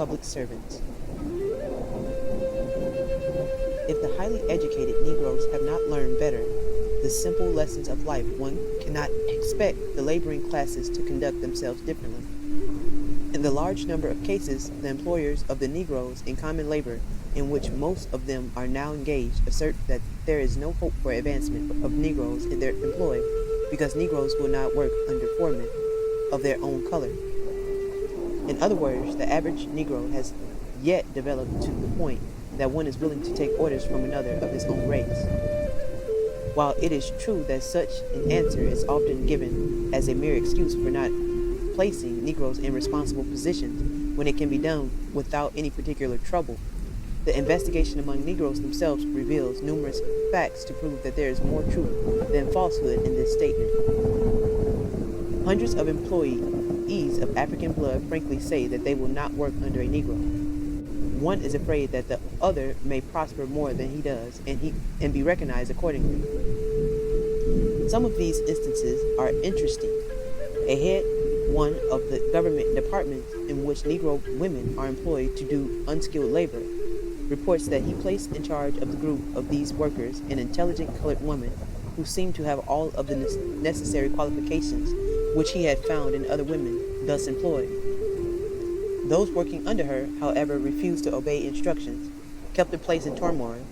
public servants. If the highly educated Negroes have not learned better the simple lessons of life, one cannot expect the laboring classes to conduct themselves differently. In the large number of cases, the employers of the Negroes in common labor, in which most of them are now engaged, assert that there is no hope for advancement of Negroes in their employ because Negroes will not work under foremen of their own color. In other words, the average Negro has yet developed to the point that one is willing to take orders from another of his own race. While it is true that such an answer is often given as a mere excuse for not placing Negroes in responsible positions when it can be done without any particular trouble, the investigation among Negroes themselves reveals numerous facts to prove that there is more truth than falsehood in this statement. Hundreds of employees of African blood frankly say that they will not work under a Negro. One is afraid that the other may prosper more than he does and be recognized accordingly. Some of these instances are interesting. A head one of the government departments in which Negro women are employed to do unskilled labor reports that he placed in charge of the group of these workers an intelligent colored woman who seemed to have all of the necessary qualifications which he had found in other women thus employed. Those working under her, however, refused to obey instructions, kept the place in turmoil,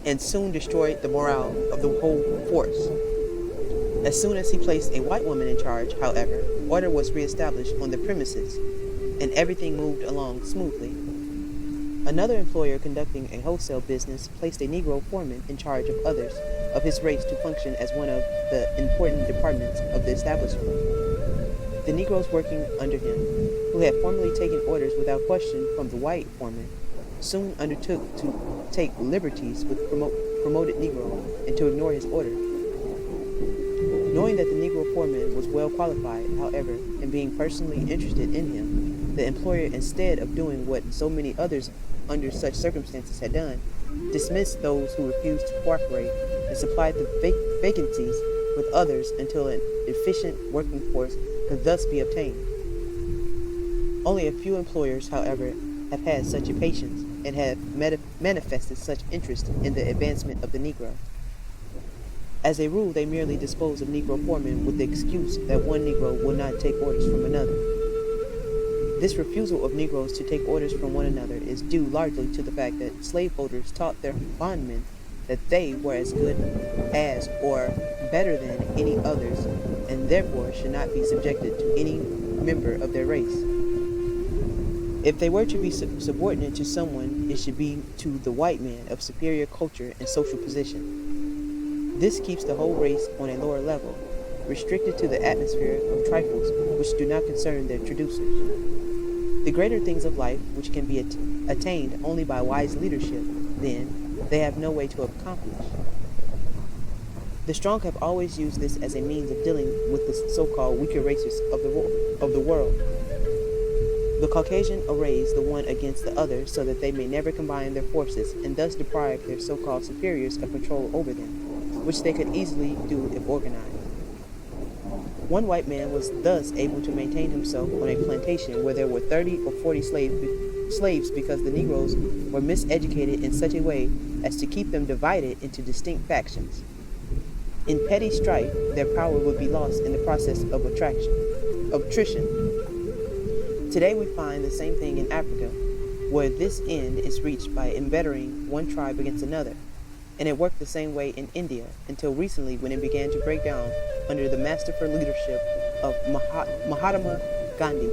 and soon destroyed the morale of the whole force. As soon as he placed a white woman in charge, however, order was reestablished on the premises, and everything moved along smoothly. Another employer conducting a wholesale business placed a Negro foreman in charge of others of his race to function as one of the important departments of the establishment. The Negroes working under him, who had formerly taken orders without question from the white foreman, soon undertook to take liberties with promoted Negro and to ignore his order. Knowing that the Negro foreman was well qualified, however, and being personally interested in him, the employer, instead of doing what so many others under such circumstances had done, dismissed those who refused to cooperate and supplied the vacancies with others until an efficient working force could thus be obtained. Only a few employers, however, have had such a patience and have manifested such interest in the advancement of the Negro. As a rule, they merely dispose of Negro foremen with the excuse that one Negro will not take orders from another. This refusal of Negroes to take orders from one another is due largely to the fact that slaveholders taught their bondmen that they were as good as or better than any others, and therefore should not be subjected to any member of their race. If they were to be subordinate to someone, it should be to the white man of superior culture and social position. This keeps the whole race on a lower level, restricted to the atmosphere of trifles which do not concern their traducers. The greater things of life, which can be attained only by wise leadership, then, they have no way to accomplish. The strong have always used this as a means of dealing with the so-called weaker races of the world. The Caucasian arrays the one against the other so that they may never combine their forces and thus deprive their so-called superiors of control over them, which they could easily do if organized. One white man was thus able to maintain himself on a plantation where there were 30 or 40 slaves because the Negroes were miseducated in such a way as to keep them divided into distinct factions. In petty strife, their power would be lost in the process of attrition. Today we find the same thing in Africa, where this end is reached by embedding one tribe against another, and it worked the same way in India until recently when it began to break down under the masterful leadership of Mahatma Gandhi.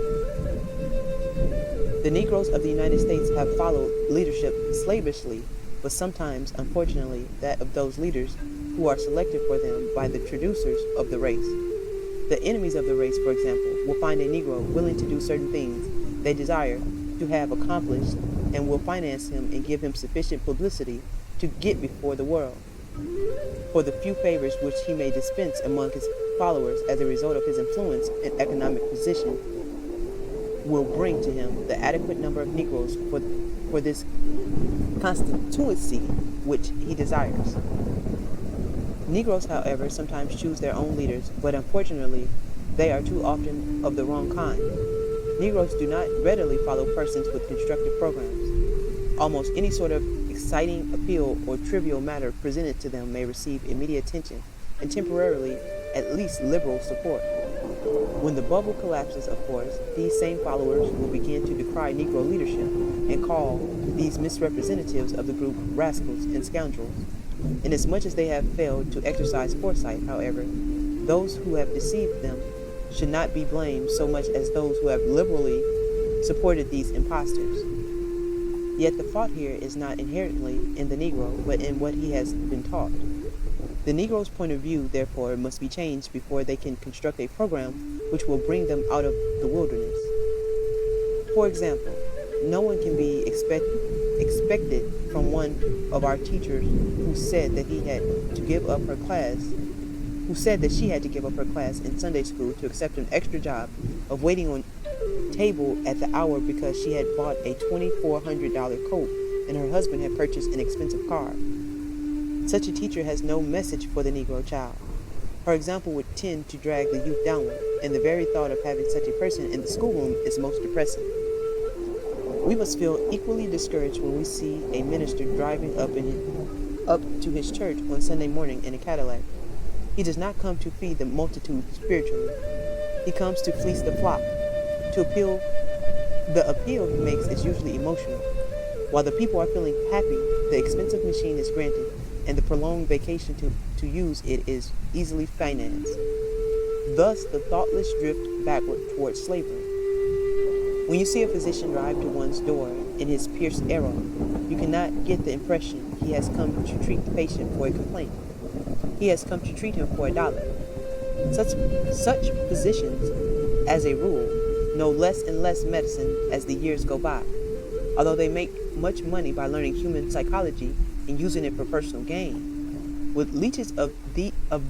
The Negroes of the United States have followed leadership slavishly, but sometimes, unfortunately, that of those leaders who are selected for them by the traducers of the race. The enemies of the race, for example, will find a Negro willing to do certain things they desire to have accomplished and will finance him and give him sufficient publicity to get before the world for the few favors which he may dispense among his followers as a result of his influence and economic position will bring to him the adequate number of Negroes for this constituency which he desires. Negroes, however, sometimes choose their own leaders, but unfortunately, they are too often of the wrong kind. Negroes do not readily follow persons with constructive programs. Almost any sort of exciting appeal or trivial matter presented to them may receive immediate attention and temporarily at least liberal support. When the bubble collapses, of course, these same followers will begin to decry Negro leadership and call these misrepresentatives of the group rascals and scoundrels. Inasmuch as they have failed to exercise foresight, however, those who have deceived them should not be blamed so much as those who have liberally supported these impostors. Yet the fault here is not inherently in the Negro, but in what he has been taught. The Negro's point of view, therefore, must be changed before they can construct a program which will bring them out of the wilderness. For example, no one can be expected from one of our teachers who said that she had to give up her class in Sunday school to accept an extra job of waiting on table at the hour because she had bought a $2,400 coat and her husband had purchased an expensive car. Such a teacher has no message for the Negro child. Her example would tend to drag the youth downward, and the very thought of having such a person in the schoolroom is most depressing. We must feel equally discouraged when we see a minister driving up to his church on Sunday morning in a Cadillac. He does not come to feed the multitude spiritually. He comes to fleece the flock. The appeal he makes is usually emotional. While the people are feeling happy, the expensive machine is granted, and the prolonged vacation to use it is easily financed. Thus, the thoughtless drift backward towards slavery. When you see a physician drive to one's door in his pierced arrow, you cannot get the impression he has come to treat the patient for a complaint. He has come to treat him for $1. Such physicians, as a rule, know less and less medicine as the years go by, although they make much money by learning human psychology and using it for personal gain. With leeches of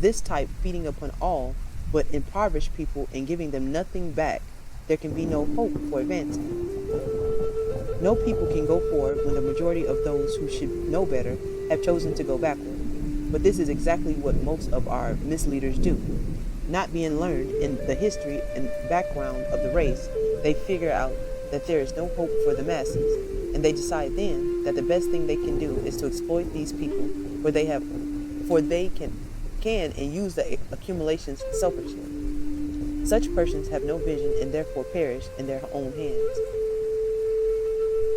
this type feeding upon all but impoverished people and giving them nothing back, there can be no hope for advancement. No people can go forward when the majority of those who should know better have chosen to go backward. But this is exactly what most of our misleaders do. Not being learned in the history and background of the race, they figure out that there is no hope for the masses, and they decide then that the best thing they can do is to exploit these people for they can and use the accumulations selfishly. Such persons have no vision and therefore perish in their own hands.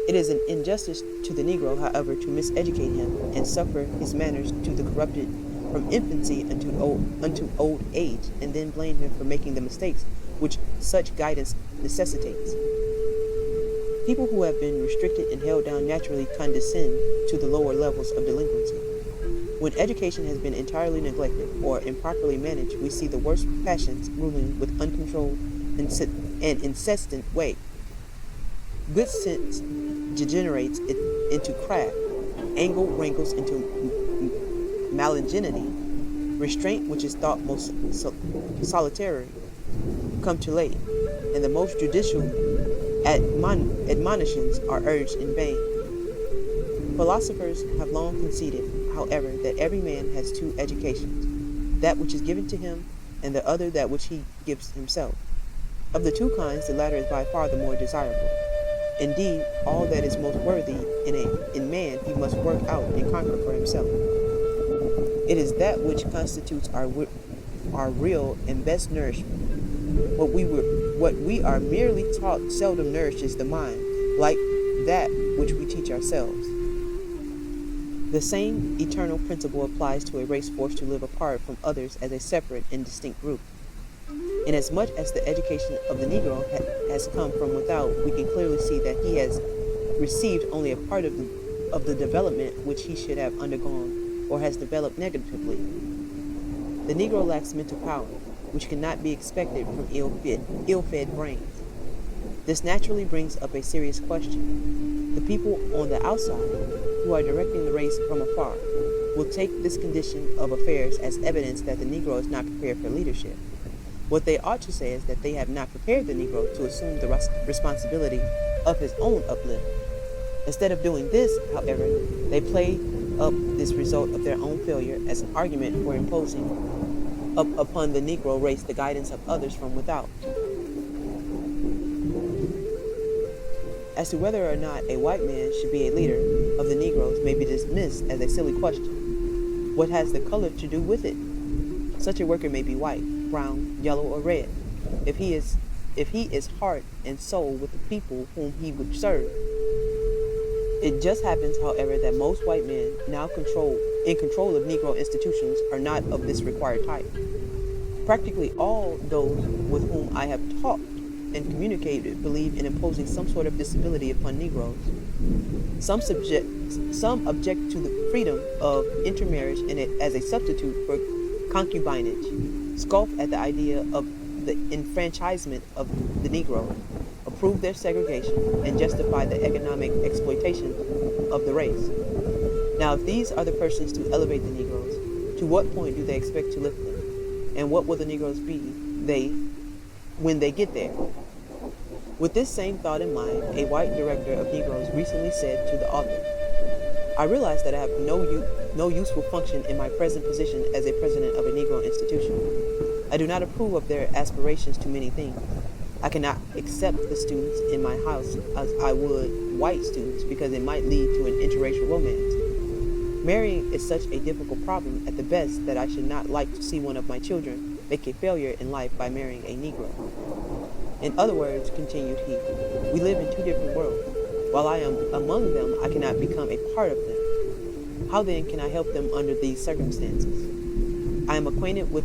It is an injustice to the Negro, however, to miseducate him and suffer his manners to the corrupted from infancy unto old age, and then blame him for making the mistakes which such guidance necessitates. People who have been restricted and held down naturally condescend to the lower levels of delinquency. When education has been entirely neglected or improperly managed, we see the worst passions ruling with uncontrolled and incessant way. Good sense degenerates it into craft, anger wrangles into malignity, restraint, which is thought most solitary, come too late, and the most judicial admonitions are urged in vain. Philosophers have long conceded, however, that every man has two educations, that which is given to him, and the other that which he gives himself. Of the two kinds, the latter is by far the more desirable. Indeed, all that is most worthy in man he must work out and conquer for himself. It is that which constitutes our real and best nourishment. What we are merely taught seldom nourishes the mind, like that which we teach ourselves. The same eternal principle applies to a race forced to live apart from others as a separate and distinct group. Inasmuch as the education of the Negro has come from without, we can clearly see that he has received only a part of the development which he should have undergone, or has developed negatively. The Negro lacks mental power, which cannot be expected from ill-fed brains. This naturally brings up a serious question. The people on the outside, who are directing the race from afar, will take this condition of affairs as evidence that the Negro is not prepared for leadership. What they ought to say is that they have not prepared the Negro to assume the responsibility of his own uplift. Instead of doing this, however, they play up this result of their own failure as an argument for imposing upon the Negro race the guidance of others from without. As to whether or not a white man should be a leader of the Negroes may be dismissed as a silly question. What has the color to do with it? Such a worker may be white, brown, yellow, or red. If he is heart and soul with the people whom he would serve. It just happens, however, that most white men now in control of Negro institutions are not of this required type. Practically all those with whom I have talked and communicated believe in imposing some sort of disability upon Negroes. Some object to the freedom of intermarriage as a substitute for concubinage, scoff at the idea of the enfranchisement of the Negro, approve their segregation, and justify the economic exploitation of the race. Now, if these are the persons to elevate the Negroes, to what point do they expect to lift them? And what will the Negroes be when they get there? With this same thought in mind, a white director of Negroes recently said to the author, I realize that I have no useful function in my present position as a president of a Negro institution. I do not approve of their aspirations to many things. I cannot accept the students in my house as I would white students because it might lead to an interracial romance. Marrying is such a difficult problem at the best that I should not like to see one of my children make a failure in life by marrying a Negro. In other words, continued he, we live in two different worlds. While I am among them, I cannot become a part of them. How then can I help them under these circumstances? I am acquainted with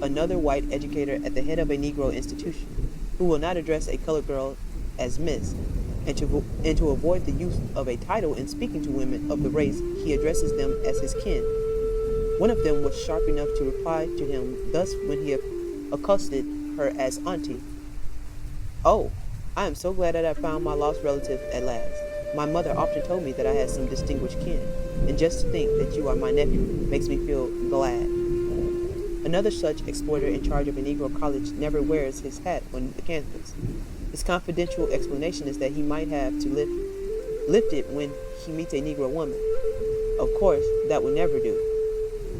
another white educator at the head of a Negro institution who will not address a colored girl as Miss, and to avoid the use of a title in speaking to women of the race, he addresses them as his kin. One of them was sharp enough to reply to him thus when he accosted her as auntie. Oh, I am so glad that I found my lost relative at last. My mother often told me that I had some distinguished kin, and just to think that you are my nephew makes me feel glad. Another such exploiter in charge of a Negro college never wears his hat on the campus. His confidential explanation is that he might have to lift it when he meets a Negro woman. Of course, that would never do.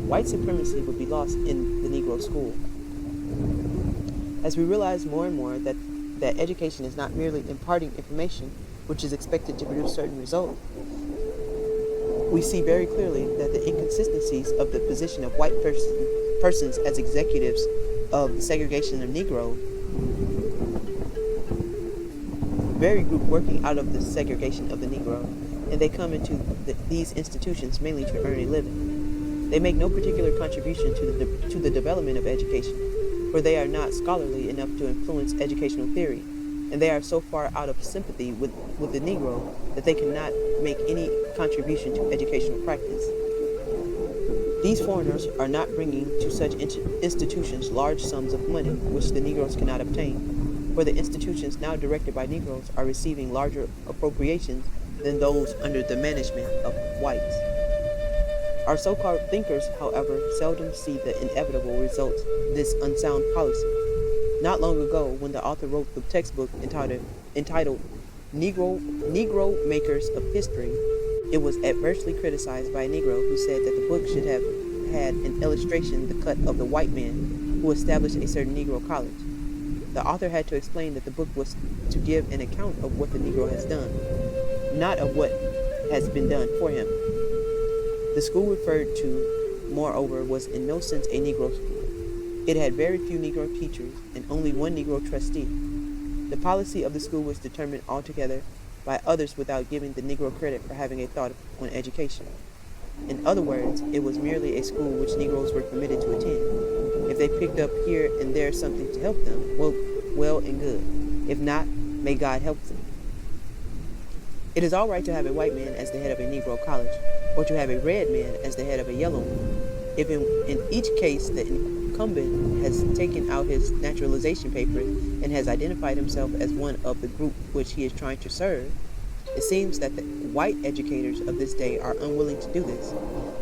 White supremacy would be lost in the Negro school. As we realize more and more that education is not merely imparting information which is expected to produce certain results, we see very clearly that the inconsistencies of the position of white persons as executives of the segregation of Negroes, very group working out of the segregation of the Negro, and they come into these institutions mainly to earn a living. They make no particular contribution to the development of education, for they are not scholarly enough to influence educational theory, and they are so far out of sympathy with the Negro that they cannot make any contribution to educational practice. These foreigners are not bringing to such institutions large sums of money which the Negroes cannot obtain, for the institutions now directed by Negroes are receiving larger appropriations than those under the management of whites. Our so-called thinkers, however, seldom see the inevitable results of this unsound policy. Not long ago, when the author wrote the textbook entitled Negro Makers of History, it was adversely criticized by a Negro who said that the book should have had an illustration the cut of the white man who established a certain Negro college. The author had to explain that the book was to give an account of what the Negro has done, not of what has been done for him. The school referred to, moreover, was in no sense a Negro school. It had very few Negro teachers and only one Negro trustee. The policy of the school was determined altogether by others without giving the Negro credit for having a thought on education. In other words, it was merely a school which Negroes were permitted to attend. If they picked up here and there something to help them, well and good. If not, may God help them. It is all right to have a white man as the head of a Negro college, or to have a red man as the head of a yellow one. If in each case the incumbent has taken out his naturalization papers and has identified himself as one of the group which he is trying to serve, it seems that the white educators of this day are unwilling to do this,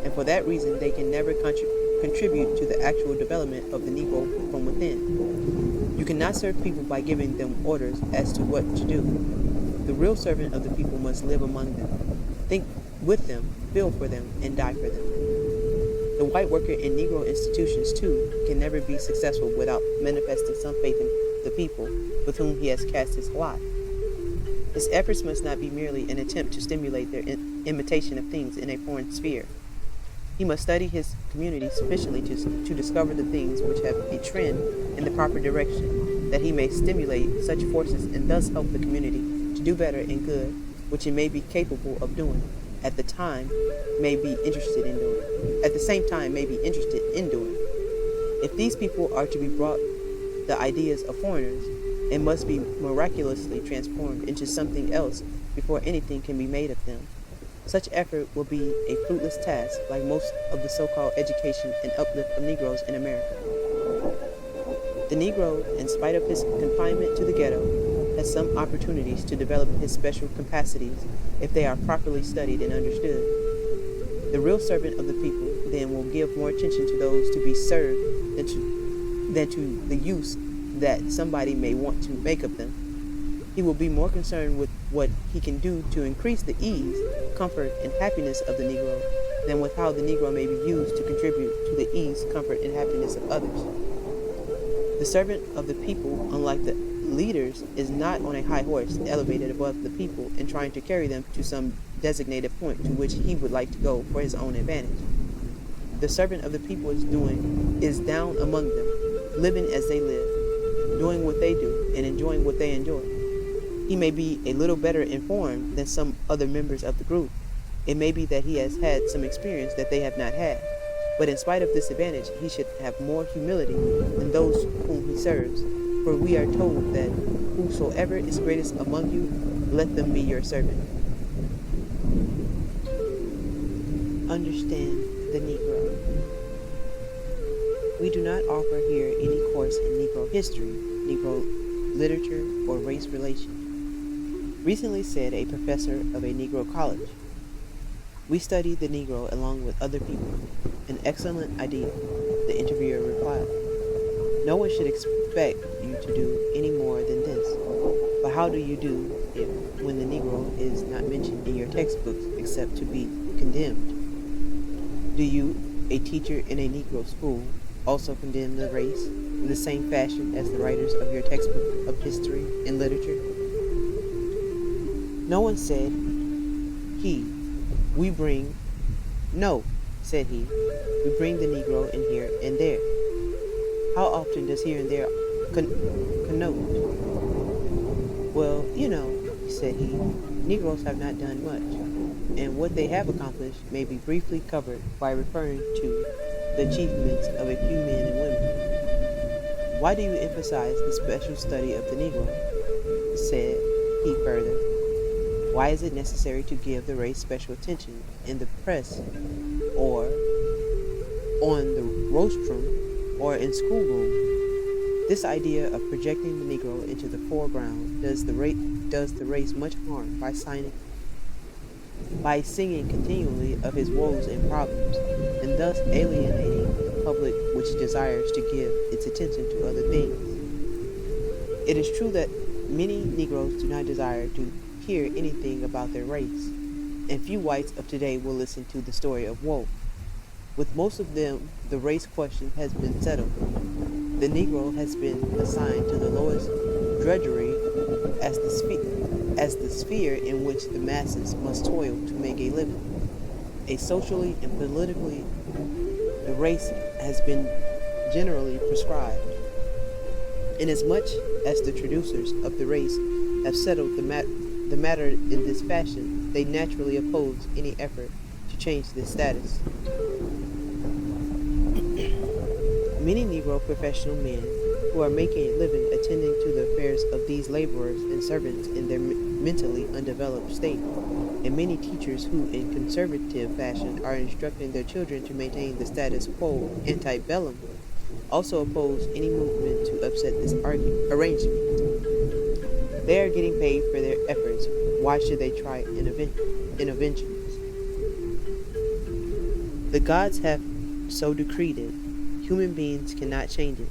and for that reason they can never contribute to the actual development of the Negro from within. You cannot serve people by giving them orders as to what to do. The real servant of the people must live among them, think with them, feel for them, and die for them. The white worker in Negro institutions, too, can never be successful without manifesting some faith in the people with whom he has cast his lot. His efforts must not be merely an attempt to stimulate their imitation of things in a foreign sphere. He must study his community sufficiently to discover the things which have a trend in the proper direction, that he may stimulate such forces and thus help the community to do better and good, which it may be capable of doing, at the time may be interested in doing. At the same time may be interested in doing. If these people are to be brought the ideas of foreigners, it must be miraculously transformed into something else before anything can be made of them. Such effort will be a fruitless task, like most of the so-called education and uplift of Negroes in America. The Negro, in spite of his confinement to the ghetto, has some opportunities to develop his special capacities if they are properly studied and understood. The real servant of the people, then, will give more attention to those to be served than to the use that somebody may want to make of them. He will be more concerned with what he can do to increase the ease, comfort, and happiness of the Negro than with how the Negro may be used to contribute to the ease, comfort, and happiness of others. The servant of the people, unlike the leaders, is not on a high horse elevated above the people and trying to carry them to some designated point to which he would like to go for his own advantage. The servant of the people is down among them, living as they live, doing what they do, and enjoying what they enjoy. He may be a little better informed than some other members of the group. It may be that he has had some experience that they have not had. But in spite of this advantage, he should have more humility than those whom he serves. For we are told that whosoever is greatest among you, let them be your servant. Understand the Negro. We do not offer here any course in Negro history, Negro literature, or race relations. Recently said a professor of a Negro college. We study the Negro along with other people. An excellent idea, the interviewer replied. No one should expect you to do any more than this. But how do you do it when the Negro is not mentioned in your textbooks except to be condemned? Do you, a teacher in a Negro school, also condemn the race in the same fashion as the writers of your textbook of history and literature? No one said, No, said he, we bring the Negro in here and there. How often does here and there connote? Well, said he, Negroes have not done much, and what they have accomplished may be briefly covered by referring to the achievements of a few men and women. Why do you emphasize the special study of the Negro? Said he further. Why is it necessary to give the race special attention in the press or on the rostrum or in schoolroom? This idea of projecting the Negro into the foreground does the race much harm by singing continually of his woes and problems, and thus alienating the public which desires to give its attention to other things. It is true that many Negroes do not desire to hear anything about their race, and few whites of today will listen to the story of woe. With most of them, the race question has been settled. The Negro has been assigned to the lowest drudgery as the sphere in which the masses must toil to make a living. Socially and politically, the race has been generally prescribed. Inasmuch as the traducers of the race have settled the matter in this fashion, they naturally oppose any effort to change this status. Many Negro professional men who are making a living attending to the affairs of these laborers and servants in their mentally undeveloped state, and many teachers who in conservative fashion are instructing their children to maintain the status quo ante bellum, also oppose any movement to upset this arrangement. They are getting paid for their efforts. Why should they try interventions? The gods have so decreed it. Human beings cannot change it.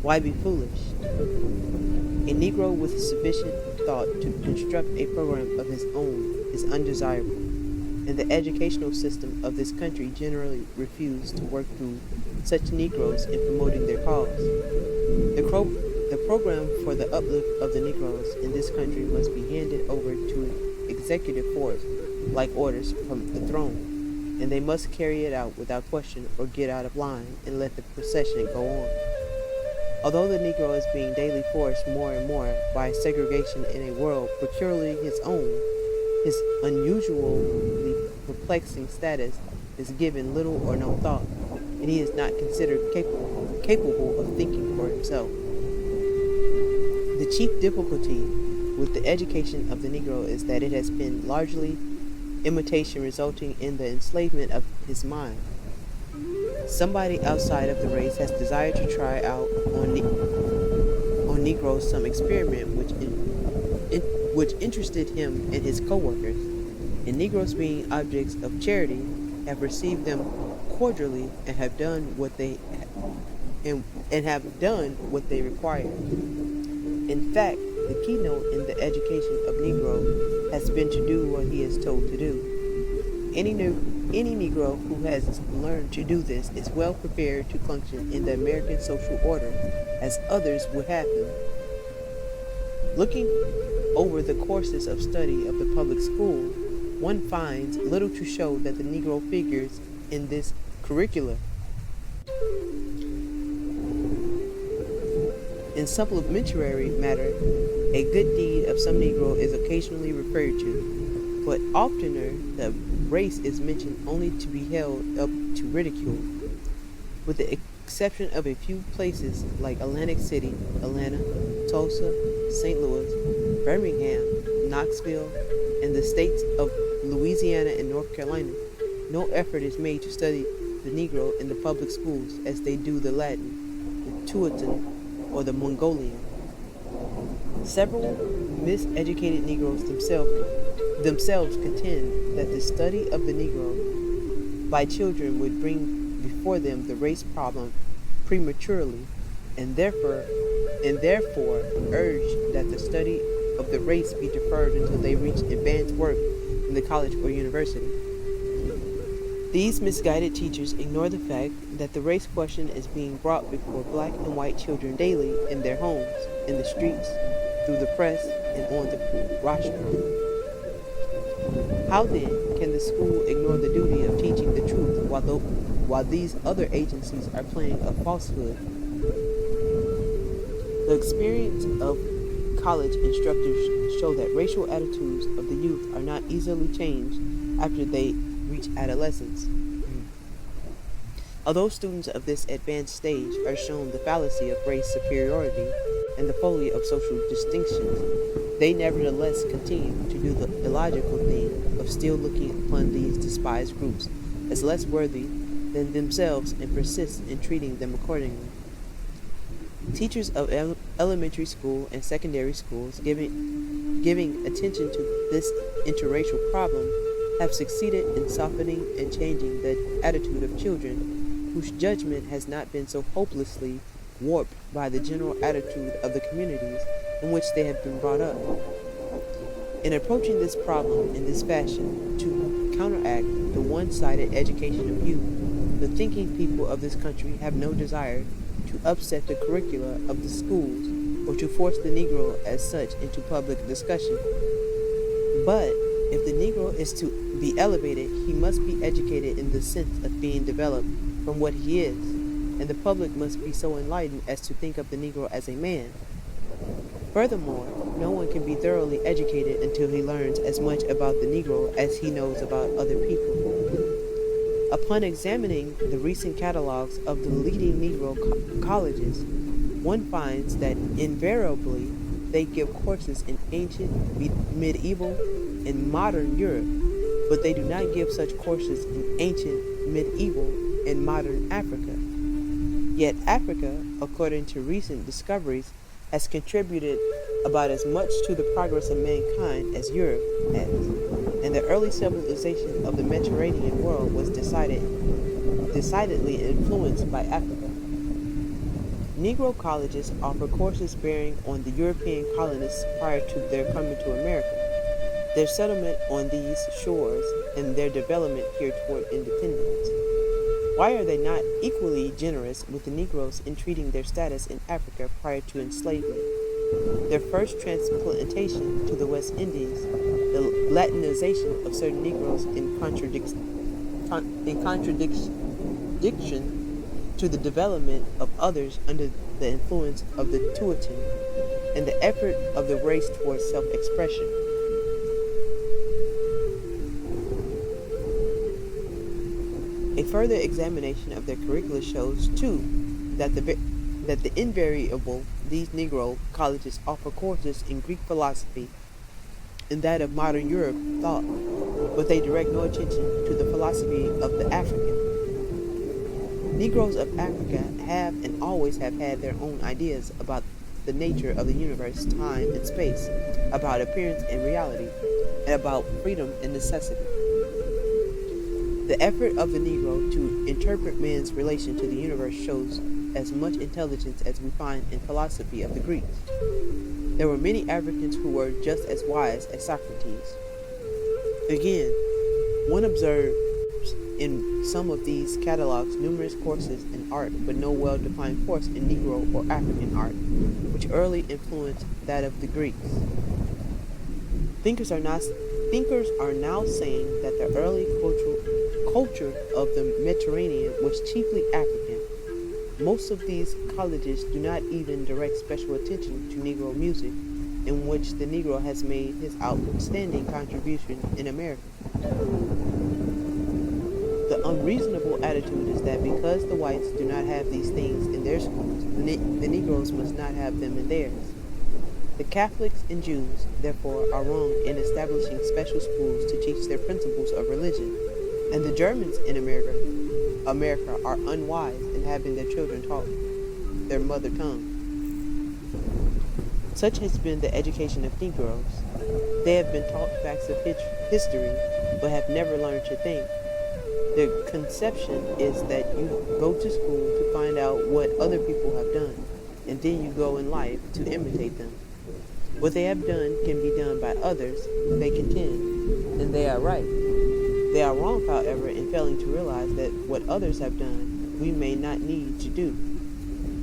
Why be foolish? A Negro with sufficient thought to construct a program of his own is undesirable, and the educational system of this country generally refuses to work through such Negroes in promoting their cause. The program for the uplift of the Negroes in this country must be handed over to executive force like orders from the throne, and they must carry it out without question or get out of line and let the procession go on. Although the Negro is being daily forced more and more by segregation in a world peculiarly his own, his unusually perplexing status is given little or no thought, and he is not considered capable of thinking for himself. The chief difficulty with the education of the Negro is that it has been largely imitation, resulting in the enslavement of his mind. Somebody outside of the race has desired to try out on Negroes some experiment which interested him and his co-workers, and Negroes being objects of charity have received them cordially and have done what they require. In fact, the keynote in the education of Negro has been to do what he is told to do. Any Negro who has learned to do this is well prepared to function in the American social order as others would have him. Looking over the courses of study of the public school, one finds little to show that the Negro figures in this curricula. In supplementary matter, a good deed of some Negro is occasionally referred to, but oftener the race is mentioned only to be held up to ridicule. With the exception of a few places like Atlantic City, Atlanta, Tulsa, St. Louis, Birmingham, Knoxville, and the states of Louisiana and North Carolina, no effort is made to study the Negro in the public schools as they do the Latin, the Teuton, or the Mongolian. Several miseducated Negroes themselves contend that the study of the Negro by children would bring before them the race problem prematurely, and therefore urge that the study of the race be deferred until they reach advanced work in the college or university. These misguided teachers ignore the fact that the race question is being brought before black and white children daily in their homes, in the streets, through the press, and on the rostrum. How then can the school ignore the duty of teaching the truth while these other agencies are playing a falsehood? The experience of college instructors show that racial attitudes of the youth are not easily changed after they reach adolescence. Although students of this advanced stage are shown the fallacy of race superiority and the folly of social distinctions, they nevertheless continue to do the illogical thing of still looking upon these despised groups as less worthy than themselves and persist in treating them accordingly. Teachers of elementary school and secondary schools giving attention to this interracial problem have succeeded in softening and changing the attitude of children whose judgment has not been so hopelessly warped by the general attitude of the communities in which they have been brought up. In approaching this problem in this fashion, to counteract the one-sided education of youth, the thinking people of this country have no desire to upset the curricula of the schools or to force the Negro as such into public discussion. But if the Negro is to be elevated, he must be educated in the sense of being developed from what he is, and the public must be so enlightened as to think of the Negro as a man. Furthermore, no one can be thoroughly educated until he learns as much about the Negro as he knows about other people. Upon examining the recent catalogs of the leading Negro colleges, one finds that invariably they give courses in ancient, medieval, and modern Europe, but they do not give such courses in ancient, medieval, and modern Africa. Yet Africa, according to recent discoveries, has contributed about as much to the progress of mankind as Europe has, and the early civilization of the Mediterranean world was decidedly influenced by Africa. Negro colleges offer courses bearing on the European colonists prior to their coming to America, their settlement on these shores, and their development here toward independence. Why are they not equally generous with the Negroes in treating their status in Africa prior to enslavement? Their first transplantation to the West Indies, the Latinization of certain Negroes in contradiction to the development of others under the influence of the Teuton, and the effort of the race towards self-expression. A further examination of their curricula shows, too, that the invariable these Negro colleges offer courses in Greek philosophy and that of modern Europe thought, but they direct no attention to the philosophy of the African. Negroes of Africa have and always have had their own ideas about the nature of the universe, time and space, about appearance and reality, and about freedom and necessity. The effort of the Negro to interpret man's relation to the universe shows as much intelligence as we find in philosophy of the Greeks. There were many Africans who were just as wise as Socrates. Again, one observes in some of these catalogs numerous courses in art, but no well-defined course in Negro or African art, which early influenced that of the Greeks. Thinkers are now saying that the early culture of the Mediterranean was chiefly African. Most of these colleges do not even direct special attention to Negro music, in which the Negro has made his outstanding contribution in America. The unreasonable attitude is that because the whites do not have these things in their schools, the Negroes must not have them in theirs. The Catholics and Jews, therefore, are wrong in establishing special schools to teach their principles of religion, and the Germans in America are unwise in having their children taught their mother tongue. Such has been the education of Negroes. They have been taught facts of history, but have never learned to think. The conception is that you go to school to find out what other people have done, and then you go in life to imitate them. What they have done can be done by others, they contend, and they are right. They are wrong, however, in failing to realize that what others have done, we may not need to do.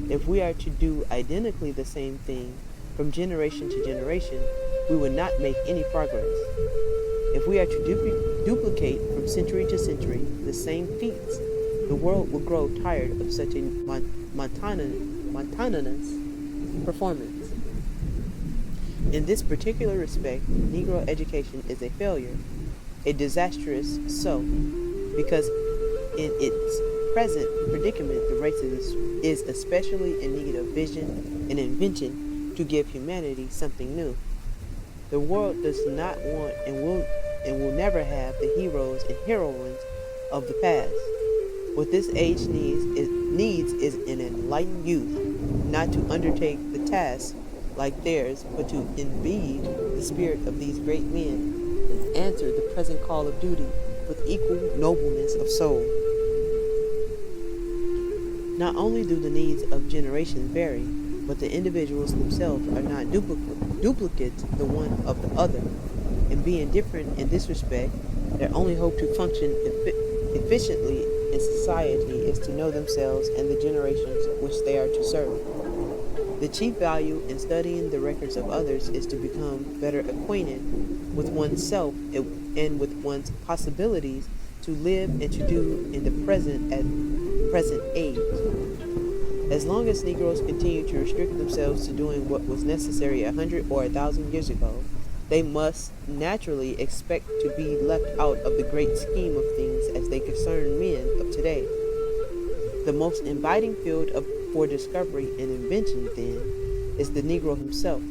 If we are to do identically the same thing from generation to generation, we will not make any progress. If we are to duplicate from century to century the same feats, the world will grow tired of such a monotonous performance. In this particular respect, Negro education is a failure, a disastrous so, because in its present predicament the race is especially in need of vision and invention to give humanity something new. The world does not want and will never have the heroes and heroines of the past. What this age needs is an enlightened youth, not to undertake the task like theirs, but to imbibe the spirit of these great men and answer the present call of duty with equal nobleness of soul. Not only do the needs of generations vary, but the individuals themselves are not duplicates the one of the other, and being different in this respect, their only hope to function efficiently in society is to know themselves and the generations which they are to serve. The chief value in studying the records of others is to become better acquainted with oneself and with one's possibilities to live and to do in the present age. As long as Negroes continue to restrict themselves to doing what was necessary 100 or 1,000 years ago, they must naturally expect to be left out of the great scheme of things as they concern men of today. The most inviting field for discovery and invention, then, is the Negro himself,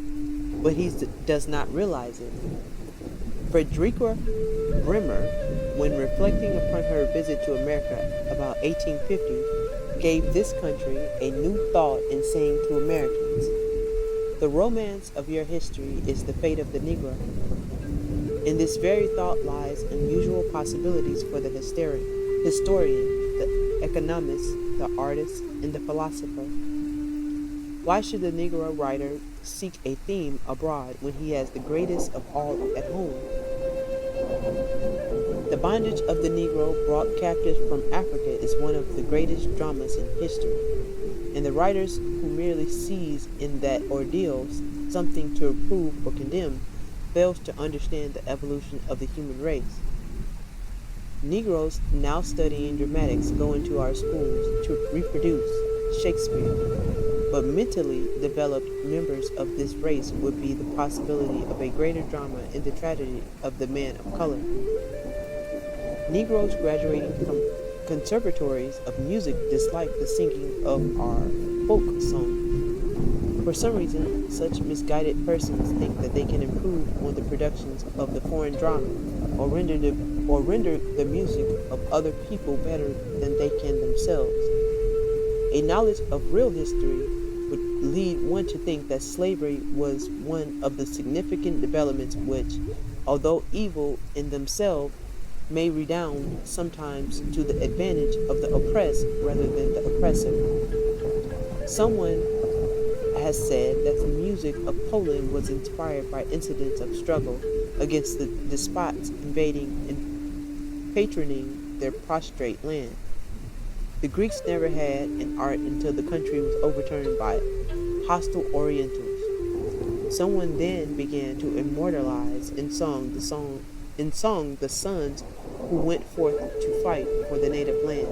but he does not realize it. Frederica Bremer, when reflecting upon her visit to America about 1850, gave this country a new thought in saying to Americans, "The romance of your history is the fate of the Negro." In this very thought lies unusual possibilities for the historian, the economist, the artist, and the philosopher. Why should the Negro writer seek a theme abroad when he has the greatest of all at home? The bondage of the Negro brought captive from Africa is one of the greatest dramas in history, and the writers who merely sees in that ordeal something to approve or condemn fails to understand the evolution of the human race. Negroes now studying dramatics go into our schools to reproduce Shakespeare, but mentally developed members of this race would be the possibility of a greater drama in the tragedy of the man of color. Negroes graduating from conservatories of music dislike the singing of our folk song. For some reason, such misguided persons think that they can improve on the productions of the foreign drama, or render the music of other people better than they can themselves. A knowledge of real history would lead one to think that slavery was one of the significant developments which, although evil in themselves, may redound sometimes to the advantage of the oppressed rather than the oppressor. Someone has said that the music of Poland was inspired by incidents of struggle against the despots invading and patroning their prostrate land. The Greeks never had an art until the country was overturned by hostile Orientals. Someone then began to immortalize in song the sons who went forth to fight for the native land.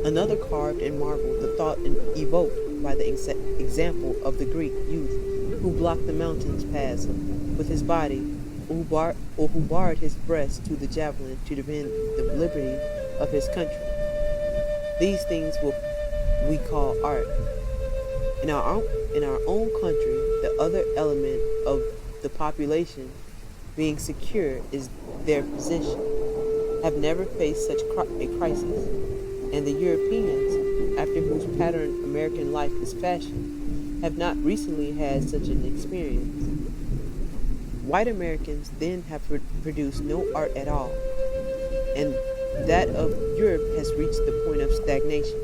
Another carved in marble the thought evoked by the example of the Greek youth who blocked the mountain's paths with his body, or who barred his breast to the javelin to defend the liberty of his country. These things we call art. In our own country, the other element of the population being secure is their position, have never faced such a crisis, and the Europeans, after whose pattern American life is fashioned, have not recently had such an experience. White Americans then have produced no art at all, and that of Europe has reached the point of stagnation.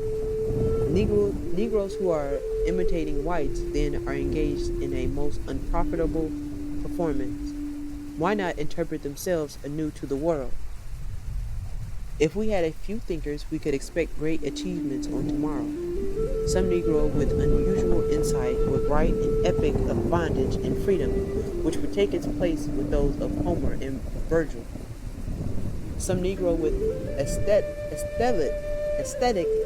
Negroes who are imitating whites then are engaged in a most unprofitable performance. Why not interpret themselves anew to the world? If we had a few thinkers, we could expect great achievements on tomorrow. Some Negro with unusual insight would write an epic of bondage and freedom, which would take its place with those of Homer and Virgil. Some Negro with aesthetic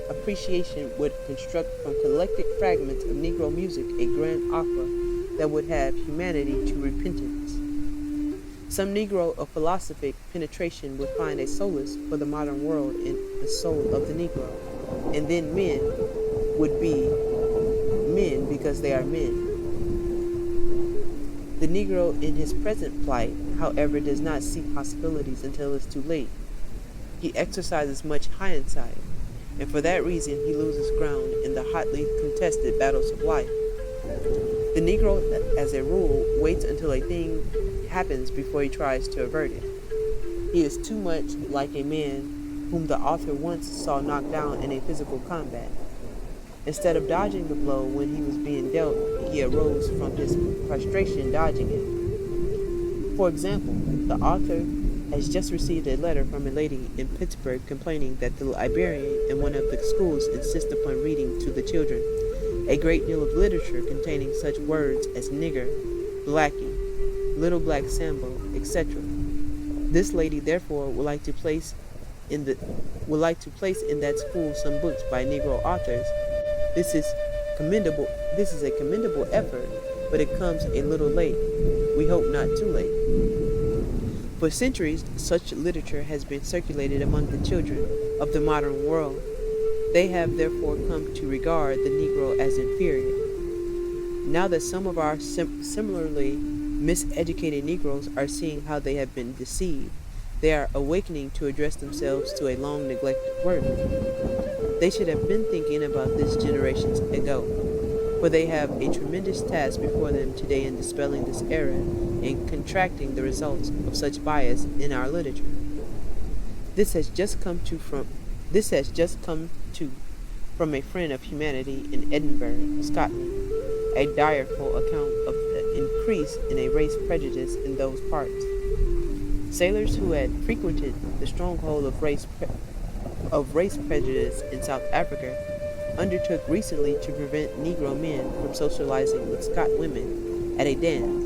appreciation would construct from collected fragments of Negro music a grand opera that would have humanity to repentance. Some Negro of philosophic penetration would find a solace for the modern world in the soul of the Negro, and then men would be men because they are men. The Negro in his present plight, however, does not see possibilities until it's too late. He exercises much hindsight, and for that reason he loses ground in the hotly contested battles of life. The Negro, as a rule, waits until a thing happens before he tries to avert it. He is too much like a man whom the author once saw knocked down in a physical combat. Instead of dodging the blow when he was being dealt, he arose from his frustration dodging it. For example, the author has just received a letter from a lady in Pittsburgh complaining that the librarian in one of the schools insists upon reading to the children a great deal of literature containing such words as nigger, blackie, little black Sambo, etc. This lady therefore would like to place in that school some books by Negro authors. This is a commendable effort, but it comes a little late. We hope not too late. For centuries, such literature has been circulated among the children of the modern world. They have therefore come to regard the Negro as inferior. Now that some of our similarly miseducated Negroes are seeing how they have been deceived, they are awakening to address themselves to a long neglected work. They should have been thinking about this generations ago, for they have a tremendous task before them today in dispelling this error and contracting the results of such bias in our literature. This has just come from a friend of humanity in Edinburgh, Scotland, a direful account of the increase in a race prejudice in those parts. Sailors who had frequented the stronghold of race prejudice in South Africa undertook recently to prevent Negro men from socializing with Scot women at a dance,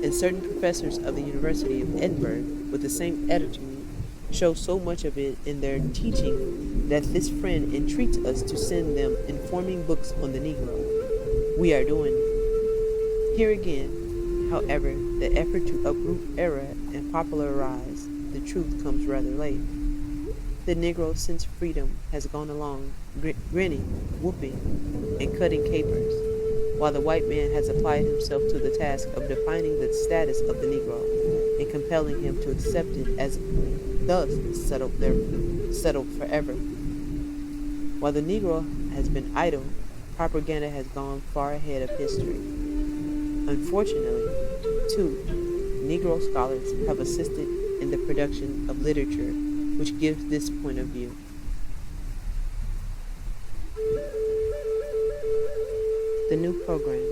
and certain professors of the University of Edinburgh, with the same attitude, show so much of it in their teaching that this friend entreats us to send them informing books on the Negro. We are doing it. Here again, however, the effort to uproot error and popularize the truth comes rather late. The Negro since freedom has gone along grinning, whooping, and cutting capers, while the white man has applied himself to the task of defining the status of the Negro and compelling him to accept it as thus settled forever. While the Negro has been idle, propaganda has gone far ahead of history. Unfortunately, too, Negro scholars have assisted in the production of literature which gives this point of view. The new program.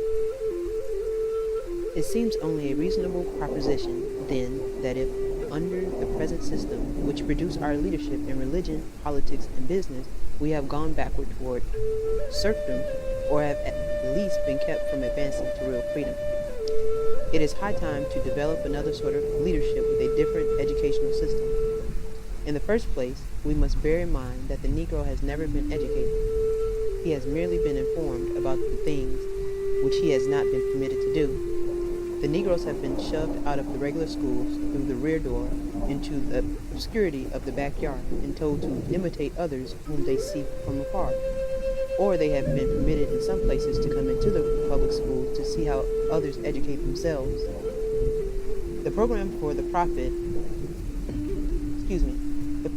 It seems only a reasonable proposition, then, that if, under the present system, which produced our leadership in religion, politics, and business, we have gone backward toward serfdom, or have at least been kept from advancing to real freedom, it is high time to develop another sort of leadership with a different educational system. In the first place, we must bear in mind that the Negro has never been educated. He has merely been informed about the things which he has not been permitted to do. The Negroes have been shoved out of the regular schools through the rear door into the obscurity of the backyard and told to imitate others whom they see from afar. Or they have been permitted in some places to come into the public schools to see how others educate themselves. The program for the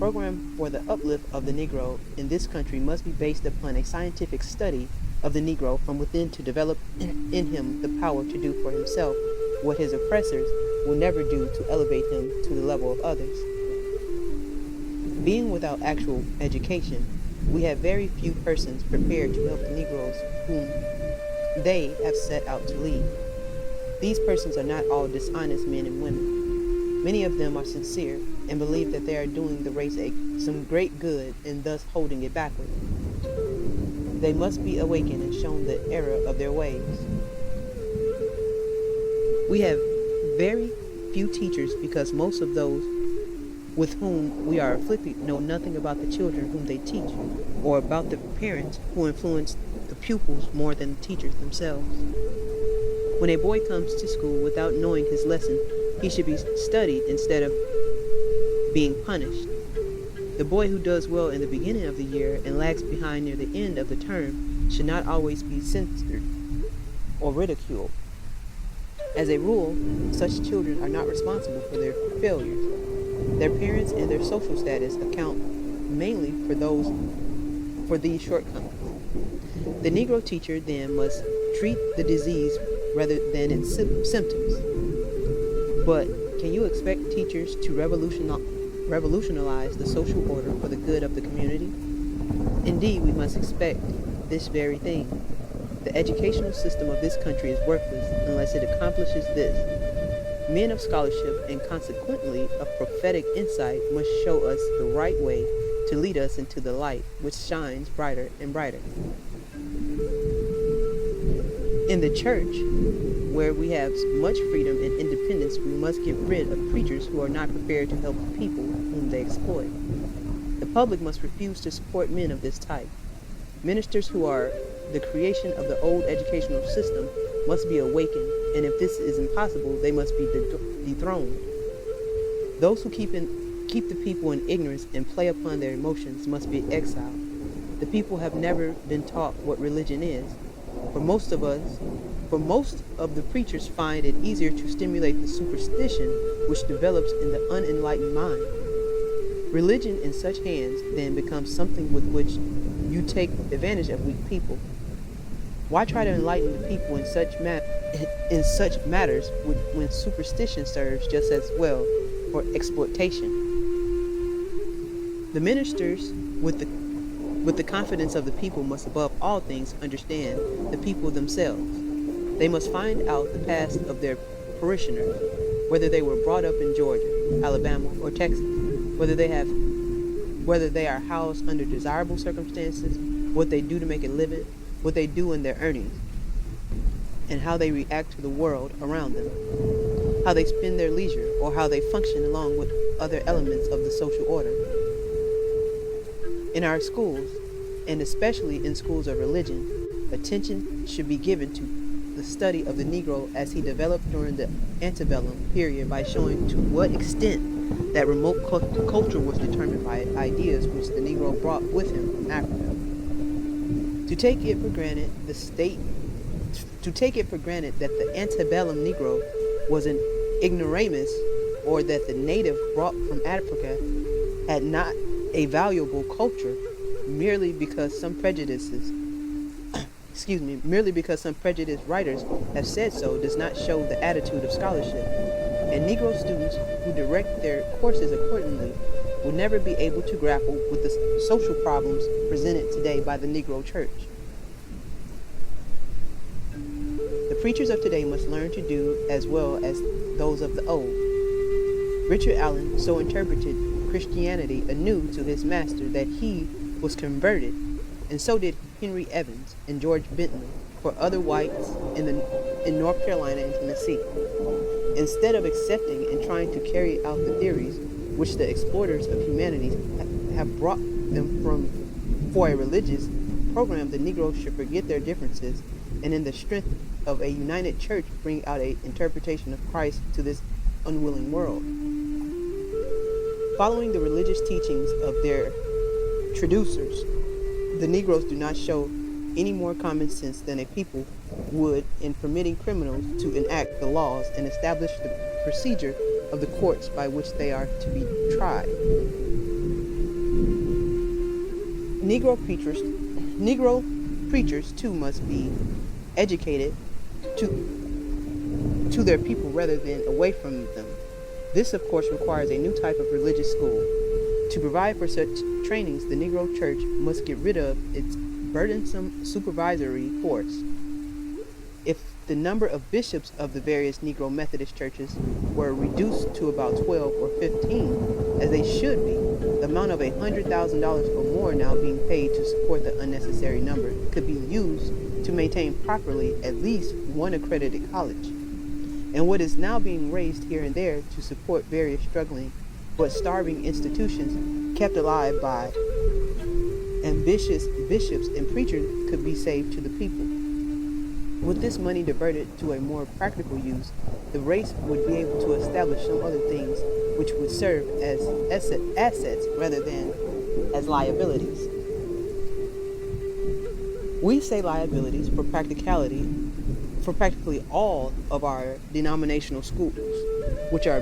program for the uplift of the Negro in this country must be based upon a scientific study of the Negro from within to develop in him the power to do for himself what his oppressors will never do to elevate him to the level of others. Being without actual education, we have very few persons prepared to help the Negroes whom they have set out to lead. These persons are not all dishonest men and women. Many of them are sincere and believe that they are doing the race some great good and thus holding it backward. They must be awakened and shown the error of their ways. We have very few teachers because most of those with whom we are afflicted know nothing about the children whom they teach, or about the parents who influence the pupils more than the teachers themselves. When a boy comes to school without knowing his lesson, he should be studied instead of being punished. The boy who does well in the beginning of the year and lags behind near the end of the term should not always be censored or ridiculed. As a rule, such children are not responsible for their failures. Their parents and their social status account mainly for these shortcomings. The Negro teacher then must treat the disease rather than its symptoms. But can you expect teachers to revolutionize the social order for the good of the community? Indeed, we must expect this very thing. The educational system of this country is worthless unless it accomplishes this. Men of scholarship and consequently of prophetic insight must show us the right way to lead us into the light which shines brighter and brighter. In the church, where we have much freedom and independence, we must get rid of preachers who are not prepared to help the people whom they exploit. The public must refuse to support men of this type. Ministers who are the creation of the old educational system must be awakened, and if this is impossible, they must be dethroned. Those who keep the people in ignorance and play upon their emotions must be exiled. The people have never been taught what religion is. For most of the preachers find it easier to stimulate the superstition which develops in the unenlightened mind. Religion in such hands then becomes something with which you take advantage of weak people. Why try to enlighten the people in such matters when superstition serves just as well for exploitation? The ministers, with the confidence of the people, must above all things understand the people themselves. They must find out the past of their parishioners, whether they were brought up in Georgia, Alabama, or Texas, whether they are housed under desirable circumstances, what they do to make a living, what they do in their earnings, and how they react to the world around them, how they spend their leisure, or how they function along with other elements of the social order. In our schools, and especially in schools of religion, attention should be given to the study of the Negro as he developed during the antebellum period by showing to what extent that remote culture was determined by ideas which the Negro brought with him from Africa. To take it for granted that the antebellum Negro was an ignoramus, or that the native brought from Africa had not a valuable culture merely because some prejudiced writers have said so, does not show the attitude of scholarship. And Negro students who direct their courses accordingly will never be able to grapple with the social problems presented today by the Negro Church. The preachers of today must learn to do as well as those of the old. Richard Allen so interpreted Christianity anew to his master that he was converted, and so did Henry Evans and George Bentley for other whites in North Carolina and Tennessee. Instead of accepting and trying to carry out the theories which the exploiters of humanity have brought them from for a religious program, the Negroes should forget their differences and in the strength of a united church bring out an interpretation of Christ to this unwilling world. Following the religious teachings of their traducers, the Negroes do not show any more common sense than a people would in permitting criminals to enact the laws and establish the procedure of the courts by which they are to be tried. Negro preachers too must be educated to their people rather than away from them. This, of course, requires a new type of religious school. To provide for such trainings, the Negro Church must get rid of its burdensome supervisory force. If the number of bishops of the various Negro Methodist churches were reduced to about 12 or 15, as they should be, the amount of $100,000 or more now being paid to support the unnecessary number could be used to maintain properly at least one accredited college. And what is now being raised here and there to support various struggling but starving institutions kept alive by ambitious bishops and preachers could be saved to the people. With this money diverted to a more practical use, the race would be able to establish some other things which would serve as assets rather than as liabilities. We say liabilities for practically all of our denominational schools, which are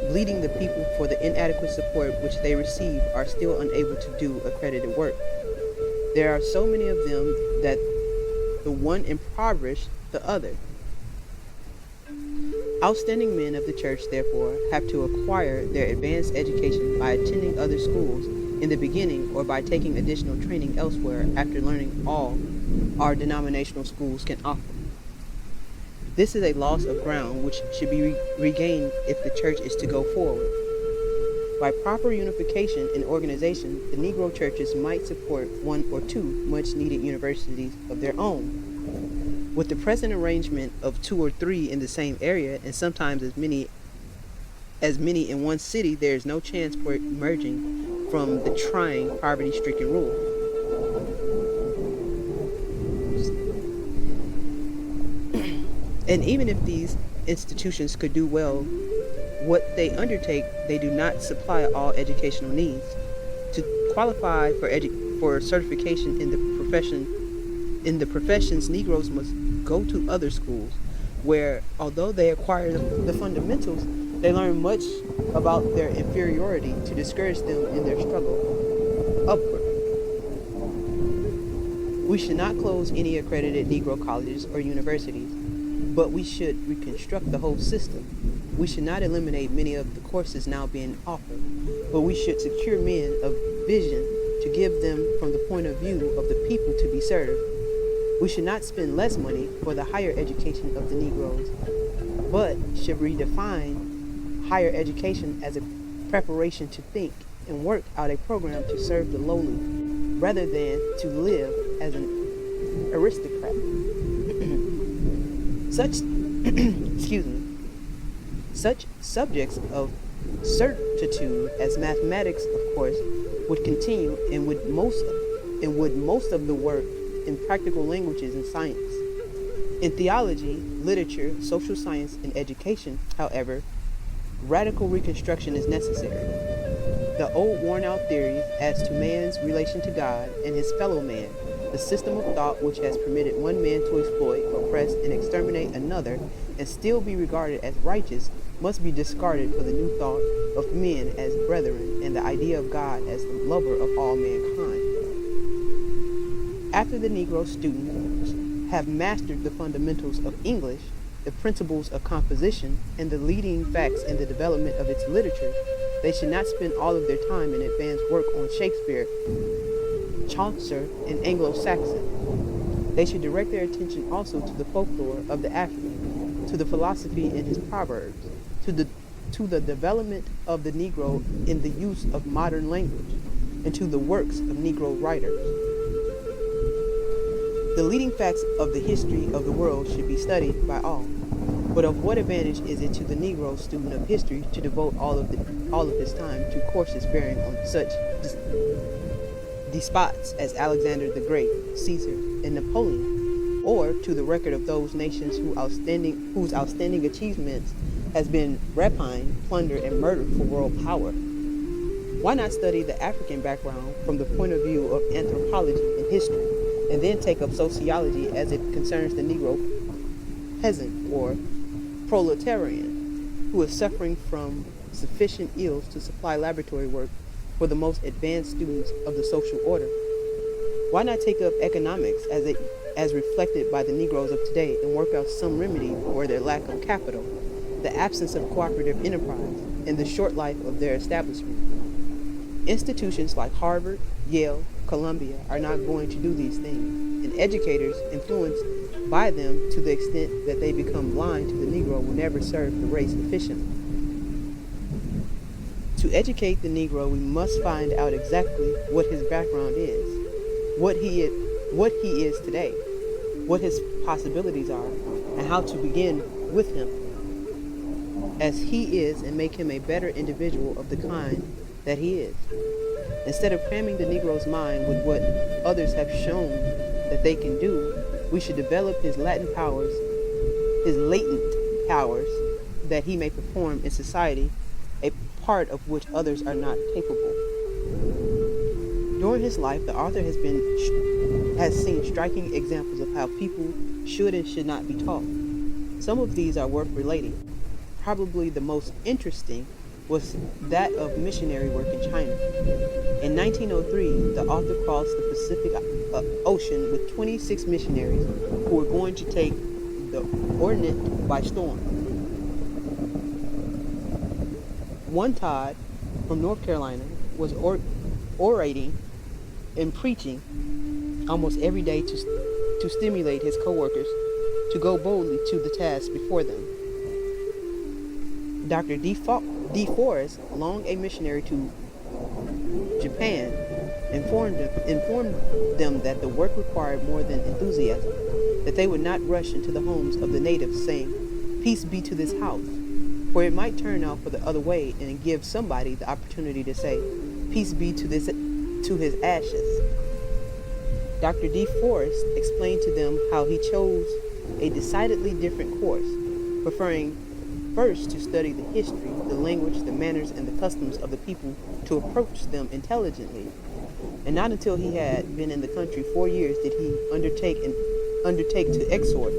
bleeding the people for the inadequate support which they receive are still unable to do accredited work. There are so many of them that the one impoverish the other. Outstanding men of the church, therefore, have to acquire their advanced education by attending other schools in the beginning or by taking additional training elsewhere after learning all our denominational schools can offer. This is a loss of ground which should be regained if the church is to go forward. By proper unification and organization, the Negro churches might support one or two much-needed universities of their own. With the present arrangement of 2 or 3 in the same area, and sometimes as many in one city, there is no chance for emerging from the trying, poverty-stricken rule. And even if these institutions could do well what they undertake, they do not supply all educational needs. To qualify for certification in the professions, Negroes must go to other schools, where, although they acquire the fundamentals, they learn much about their inferiority to discourage them in their struggle upward. We should not close any accredited Negro colleges or universities, but we should reconstruct the whole system. We should not eliminate many of the courses now being offered, but we should secure men of vision to give them from the point of view of the people to be served. We should not spend less money for the higher education of the Negroes, but should redefine higher education as a preparation to think and work out a program to serve the lowly rather than to live as an aristocrat. Such excuse me, such subjects of certitude as mathematics, of course, would continue and would most of the work in practical languages and science. In theology, literature, social science, and education, however, radical reconstruction is necessary. The old worn-out theories as to man's relation to God and his fellow man, the system of thought which has permitted one man to exploit, oppress, and exterminate another and still be regarded as righteous, must be discarded for the new thought of men as brethren and the idea of God as the lover of all mankind. After the Negro students have mastered the fundamentals of English, the principles of composition, and the leading facts in the development of its literature, they should not spend all of their time in advanced work on Shakespeare, Chaucer, and Anglo-Saxon. They should direct their attention also to the folklore of the African, to the philosophy in his proverbs, to the development of the Negro in the use of modern language, and to the works of Negro writers. The leading facts of the history of the world should be studied by all. But of what advantage is it to the Negro student of history to devote all of his time to courses bearing on such despots as Alexander the Great, Caesar, and Napoleon, or to the record of those nations whose outstanding achievements has been rapine, plundered, and murdered for world power? Why not study the African background from the point of view of anthropology and history, and then take up sociology as it concerns the Negro peasant or proletarian who is suffering from sufficient ills to supply laboratory work for the most advanced students of the social order? Why not take up economics as reflected by the Negroes of today and work out some remedy for their lack of capital, the absence of cooperative enterprise, and the short life of their establishment? Institutions like Harvard, Yale, Columbia are not going to do these things, and educators influenced by them to the extent that they become blind to the Negro will never serve the race efficiently. To educate the Negro, we must find out exactly what his background is, what he is today, what his possibilities are, and how to begin with him as he is and make him a better individual of the kind that he is. Instead of cramming the Negro's mind with what others have shown that they can do, we should develop his latent powers, his latent powers, that he may perform in society a part of which others are not capable. During his life, the author has seen striking examples of how people should and should not be taught. Some of these are worth relating. Probably the most interesting was that of missionary work in China. In 1903, the author crossed the Pacific Ocean with 26 missionaries who were going to take the Orient by storm. One Todd from North Carolina was orating and preaching almost every day to stimulate his co-workers to go boldly to the task before them. Dr. D. Forrest, long a missionary to Japan, informed them that the work required more than enthusiasm, that they would not rush into the homes of the natives saying, "Peace be to this house," for it might turn out for the other way and give somebody the opportunity to say, "Peace be to his ashes." Dr. D. Forrest explained to them how he chose a decidedly different course, preferring first to study the history, the language, the manners, and the customs of the people to approach them intelligently. And not until he had been in the country 4 years did he undertake to exhort.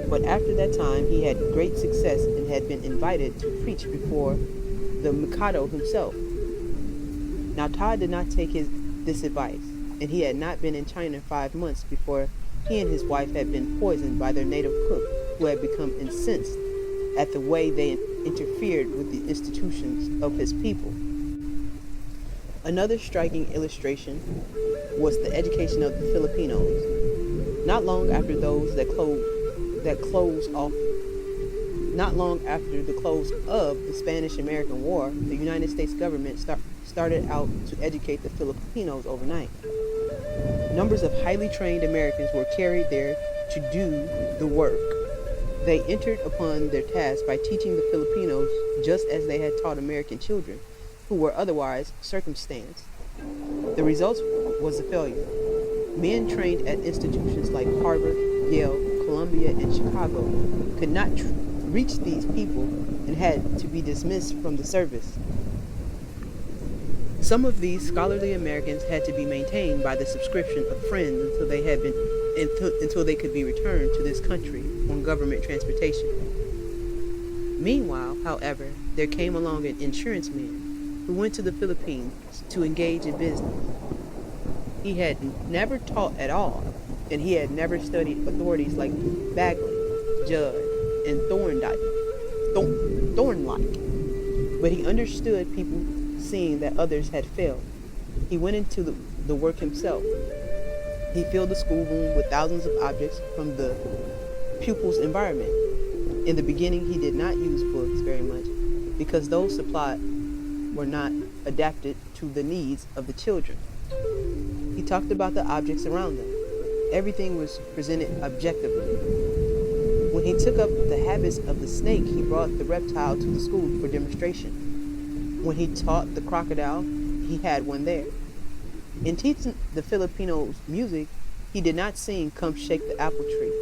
But after that time he had great success and had been invited to preach before the Mikado himself. Now Todd did not take this advice, and he had not been in China 5 months before he and his wife had been poisoned by their native cook, who had become incensed at the way they interfered with the institutions of his people. Another striking illustration was the education of the Filipinos. Not long after those that closed off Not long after the close of the Spanish-American War, the United States government started out to educate the Filipinos overnight. Numbers of highly trained Americans were carried there to do the work. They entered upon their task by teaching the Filipinos just as they had taught American children, who were otherwise circumstanced. The result was a failure. Men trained at institutions like Harvard, Yale, Columbia, and Chicago could not reach these people and had to be dismissed from the service. Some of these scholarly Americans had to be maintained by the subscription of friends until they could be returned to this country on government transportation. Meanwhile, however, there came along an insurance man who went to the Philippines to engage in business. He had never taught at all, and he had never studied authorities like Bagley, Judd, and Thornlike. But he understood people seeing that others had failed. He went into the work himself. He filled the schoolroom with thousands of objects from the pupils' environment. In the beginning, he did not use books very much because those supplied were not adapted to the needs of the children. He talked about the objects around them. Everything was presented objectively. When he took up the habits of the snake, he brought the reptile to the school for demonstration. When he taught the crocodile, he had one there. In teaching the Filipinos music, he did not sing "Come Shake the Apple Tree."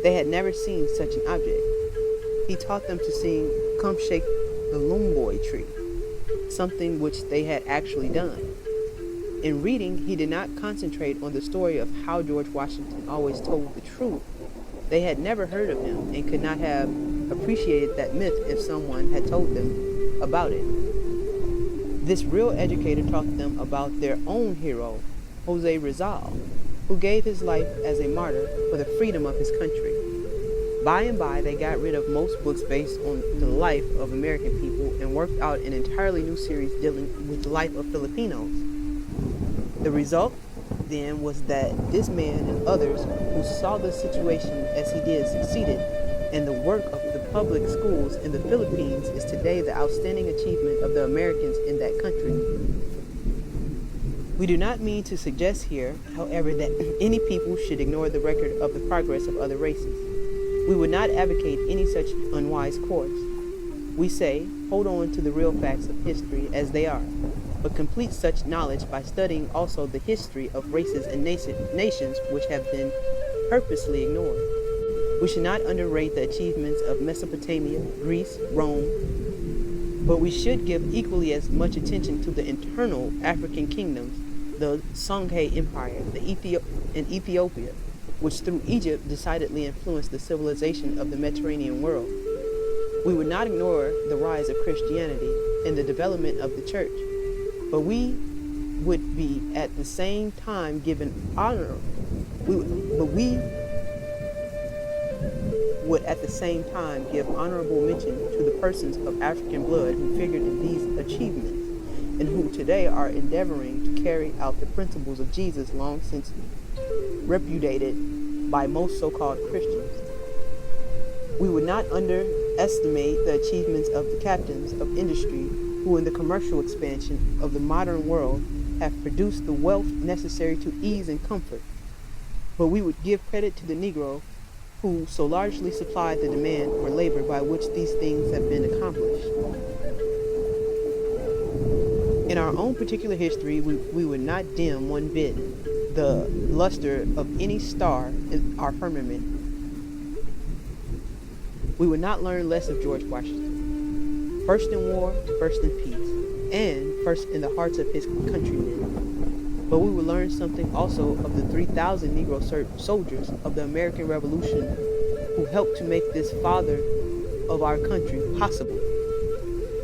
They had never seen such an object. He taught them to sing "Come Shake the Lumboy Tree," something which they had actually done. In reading, he did not concentrate on the story of how George Washington always told the truth. They had never heard of him and could not have appreciated that myth if someone had told them about it. This real educator taught them about their own hero, Jose Rizal, who gave his life as a martyr for the freedom of his country. By and by, they got rid of most books based on the life of American people and worked out an entirely new series dealing with the life of Filipinos. The result, then, was that this man and others who saw the situation as he did succeeded, and the work of the public schools in the Philippines is today the outstanding achievement of the Americans in that country. We do not mean to suggest here, however, that any people should ignore the record of the progress of other races. We would not advocate any such unwise course. We say, hold on to the real facts of history as they are, but complete such knowledge by studying also the history of races and nations which have been purposely ignored. We should not underrate the achievements of Mesopotamia, Greece, Rome, but we should give equally as much attention to the internal African kingdoms, the Songhai Empire, and Ethiopia, which through Egypt decidedly influenced the civilization of the Mediterranean world. We would not ignore the rise of Christianity and the development of the church, but we would be at the same time given honor. We would at the same time give honorable mention to the persons of African blood who figured in these achievements and who today are endeavoring to carry out the principles of Jesus long since repudiated by most so-called Christians. We would not underestimate the achievements of the captains of industry who in the commercial expansion of the modern world have produced the wealth necessary to ease and comfort. But we would give credit to the Negro who so largely supplied the demand for labor by which these things have been accomplished. In our own particular history, we would not dim one bit the luster of any star in our firmament. We would not learn less of George Washington, first in war, first in peace, and first in the hearts of his countrymen. But we would learn something also of the 3,000 Negro soldiers of the American Revolution who helped to make this father of our country possible.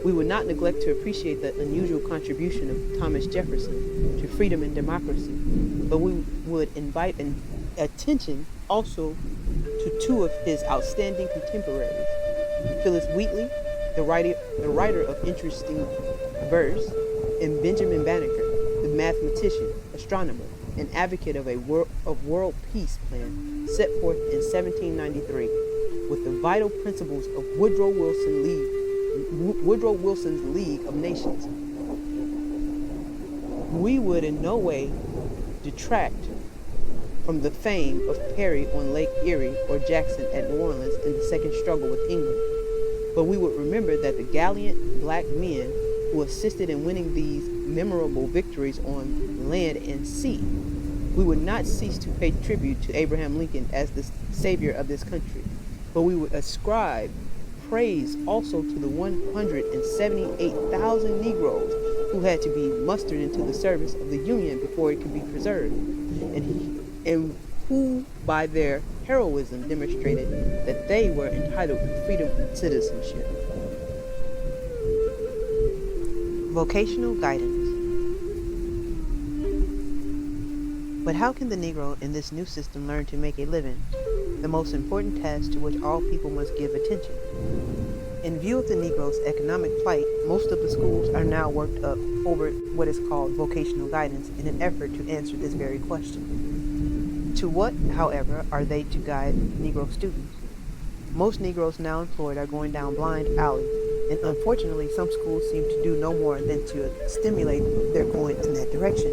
We would not neglect to appreciate the unusual contribution of Thomas Jefferson to freedom and democracy, but we would invite an attention also to two of his outstanding contemporaries, Phillis Wheatley, the writer of interesting verse, and Benjamin Banneker, the mathematician, astronomer, and advocate of a world peace plan set forth in 1793, with the vital principles of Woodrow Wilson's League of Nations. We would in no way detract from the fame of Perry on Lake Erie or Jackson at New Orleans in the second struggle with England, but we would remember that the gallant black men who assisted in winning these memorable victories on land and sea. We would not cease to pay tribute to Abraham Lincoln as the savior of this country, but we would ascribe praise also to the 178,000 Negroes who had to be mustered into the service of the Union before it could be preserved, and who by their heroism demonstrated that they were entitled to freedom and citizenship. Vocational guidance. But how can the Negro in this new system learn to make a living, the most important task to which all people must give attention? In view of the Negro's economic plight, most of the schools are now worked up over what is called vocational guidance in an effort to answer this very question. To what, however, are they to guide Negro students? Most Negroes now employed are going down blind alleys, and unfortunately some schools seem to do no more than to stimulate their going in that direction.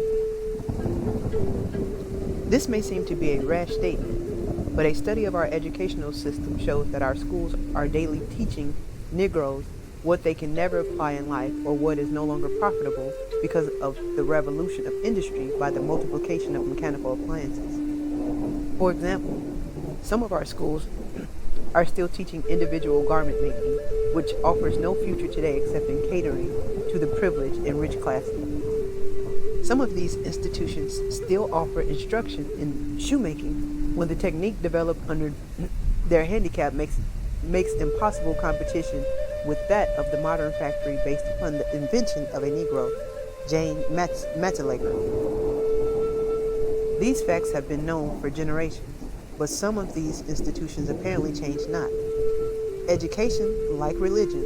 This may seem to be a rash statement, but a study of our educational system shows that our schools are daily teaching Negroes what they can never apply in life or what is no longer profitable because of the revolution of industry by the multiplication of mechanical appliances. For example, some of our schools are still teaching individual garment making, which offers no future today except in catering to the privileged and rich classes. Some of these institutions still offer instruction in shoemaking when the technique developed under their handicap makes impossible competition with that of the modern factory based upon the invention of a Negro, Jane Matelager. These facts have been known for generations, but some of these institutions apparently change not. Education, like religion,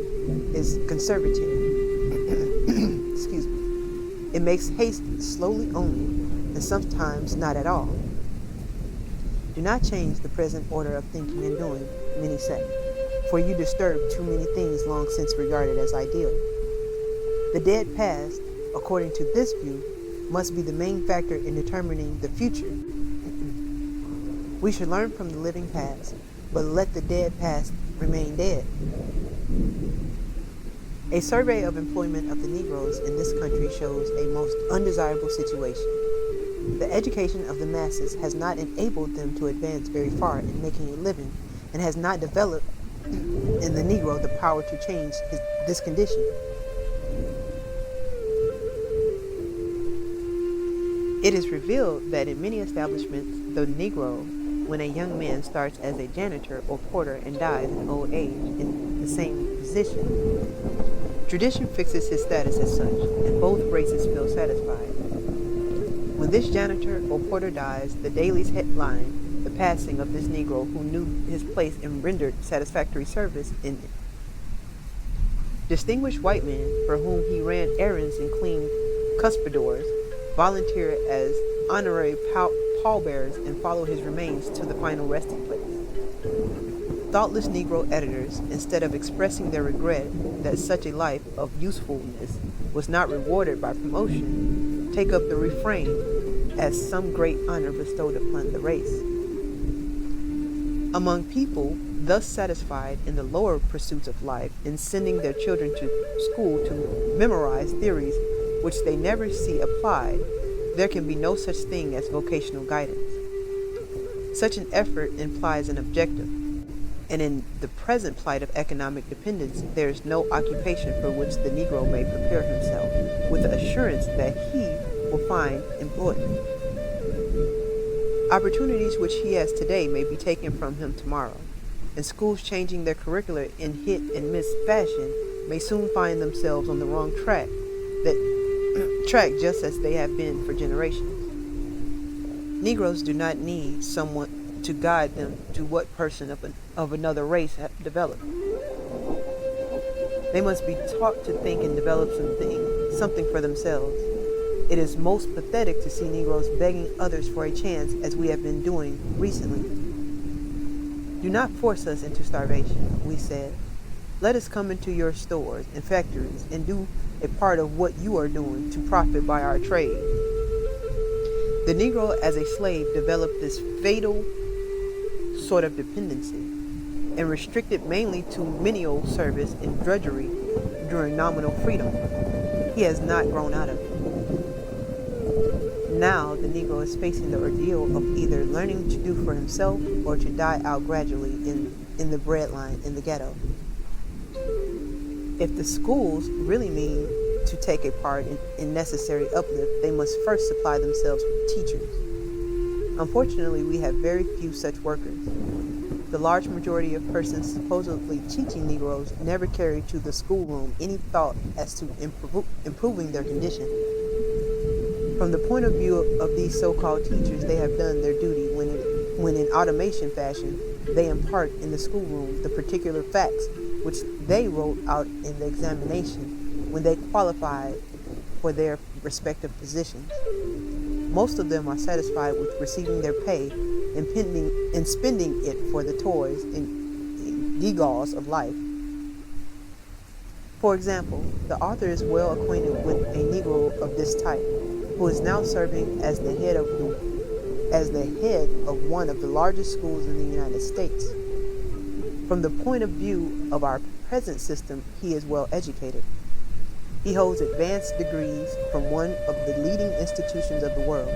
is conservative. Excuse me. It makes haste slowly only, and sometimes not at all. Do not change the present order of thinking and doing, many say, for you disturb too many things long since regarded as ideal. The dead past, according to this view, must be the main factor in determining the future. We should learn from the living past, but let the dead past remain dead. A survey of employment of the Negroes in this country shows a most undesirable situation. The education of the masses has not enabled them to advance very far in making a living, and has not developed in the Negro the power to change this condition. It is revealed that in many establishments, the Negro, when a young man starts as a janitor or porter and dies in old age in the same position, tradition fixes his status as such, and both races feel satisfied. When this janitor or porter dies, the dailies headline the passing of this Negro who knew his place and rendered satisfactory service in it. Distinguished white men for whom he ran errands and cleaned cuspidors volunteer as honorary pallbearers and follow his remains to the final resting place. Thoughtless Negro editors, instead of expressing their regret that such a life of usefulness was not rewarded by promotion, take up the refrain as some great honor bestowed upon the race. Among people thus satisfied in the lower pursuits of life, in sending their children to school to memorize theories which they never see applied, there can be no such thing as vocational guidance. Such an effort implies an objective, and in the present plight of economic dependence, there is no occupation for which the Negro may prepare himself with the assurance that he will find employment. Opportunities which he has today may be taken from him tomorrow, and schools changing their curricula in hit and miss fashion may soon find themselves on the wrong track just as they have been for generations. Negroes do not need someone to guide them to what person of another race have developed. They must be taught to think and develop something for themselves. It is most pathetic to see Negroes begging others for a chance as we have been doing recently. Do not force us into starvation, we said. Let us come into your stores and factories and do a part of what you are doing to profit by our trade. The Negro as a slave developed this fatal sort of dependency and restricted mainly to menial service and drudgery during nominal freedom. He has not grown out of it. Now the Negro is facing the ordeal of either learning to do for himself or to die out gradually in the breadline in the ghetto. If the schools really mean to take a part in necessary uplift, they must first supply themselves with teachers. Unfortunately, we have very few such workers. The large majority of persons supposedly teaching Negroes never carry to the schoolroom any thought as to improving their condition. From the point of view of these so-called teachers, they have done their duty when in automation fashion, they impart in the schoolroom the particular facts which they wrote out in the examination when they qualified for their respective positions. Most of them are satisfied with receiving their pay and spending it for the toys and gewgaws of life. For example, the author is well acquainted with a Negro of this type, who is now serving as the head of one of the largest schools in the United States. From the point of view of our present system, he is well educated. He holds advanced degrees from one of the leading institutions of the world,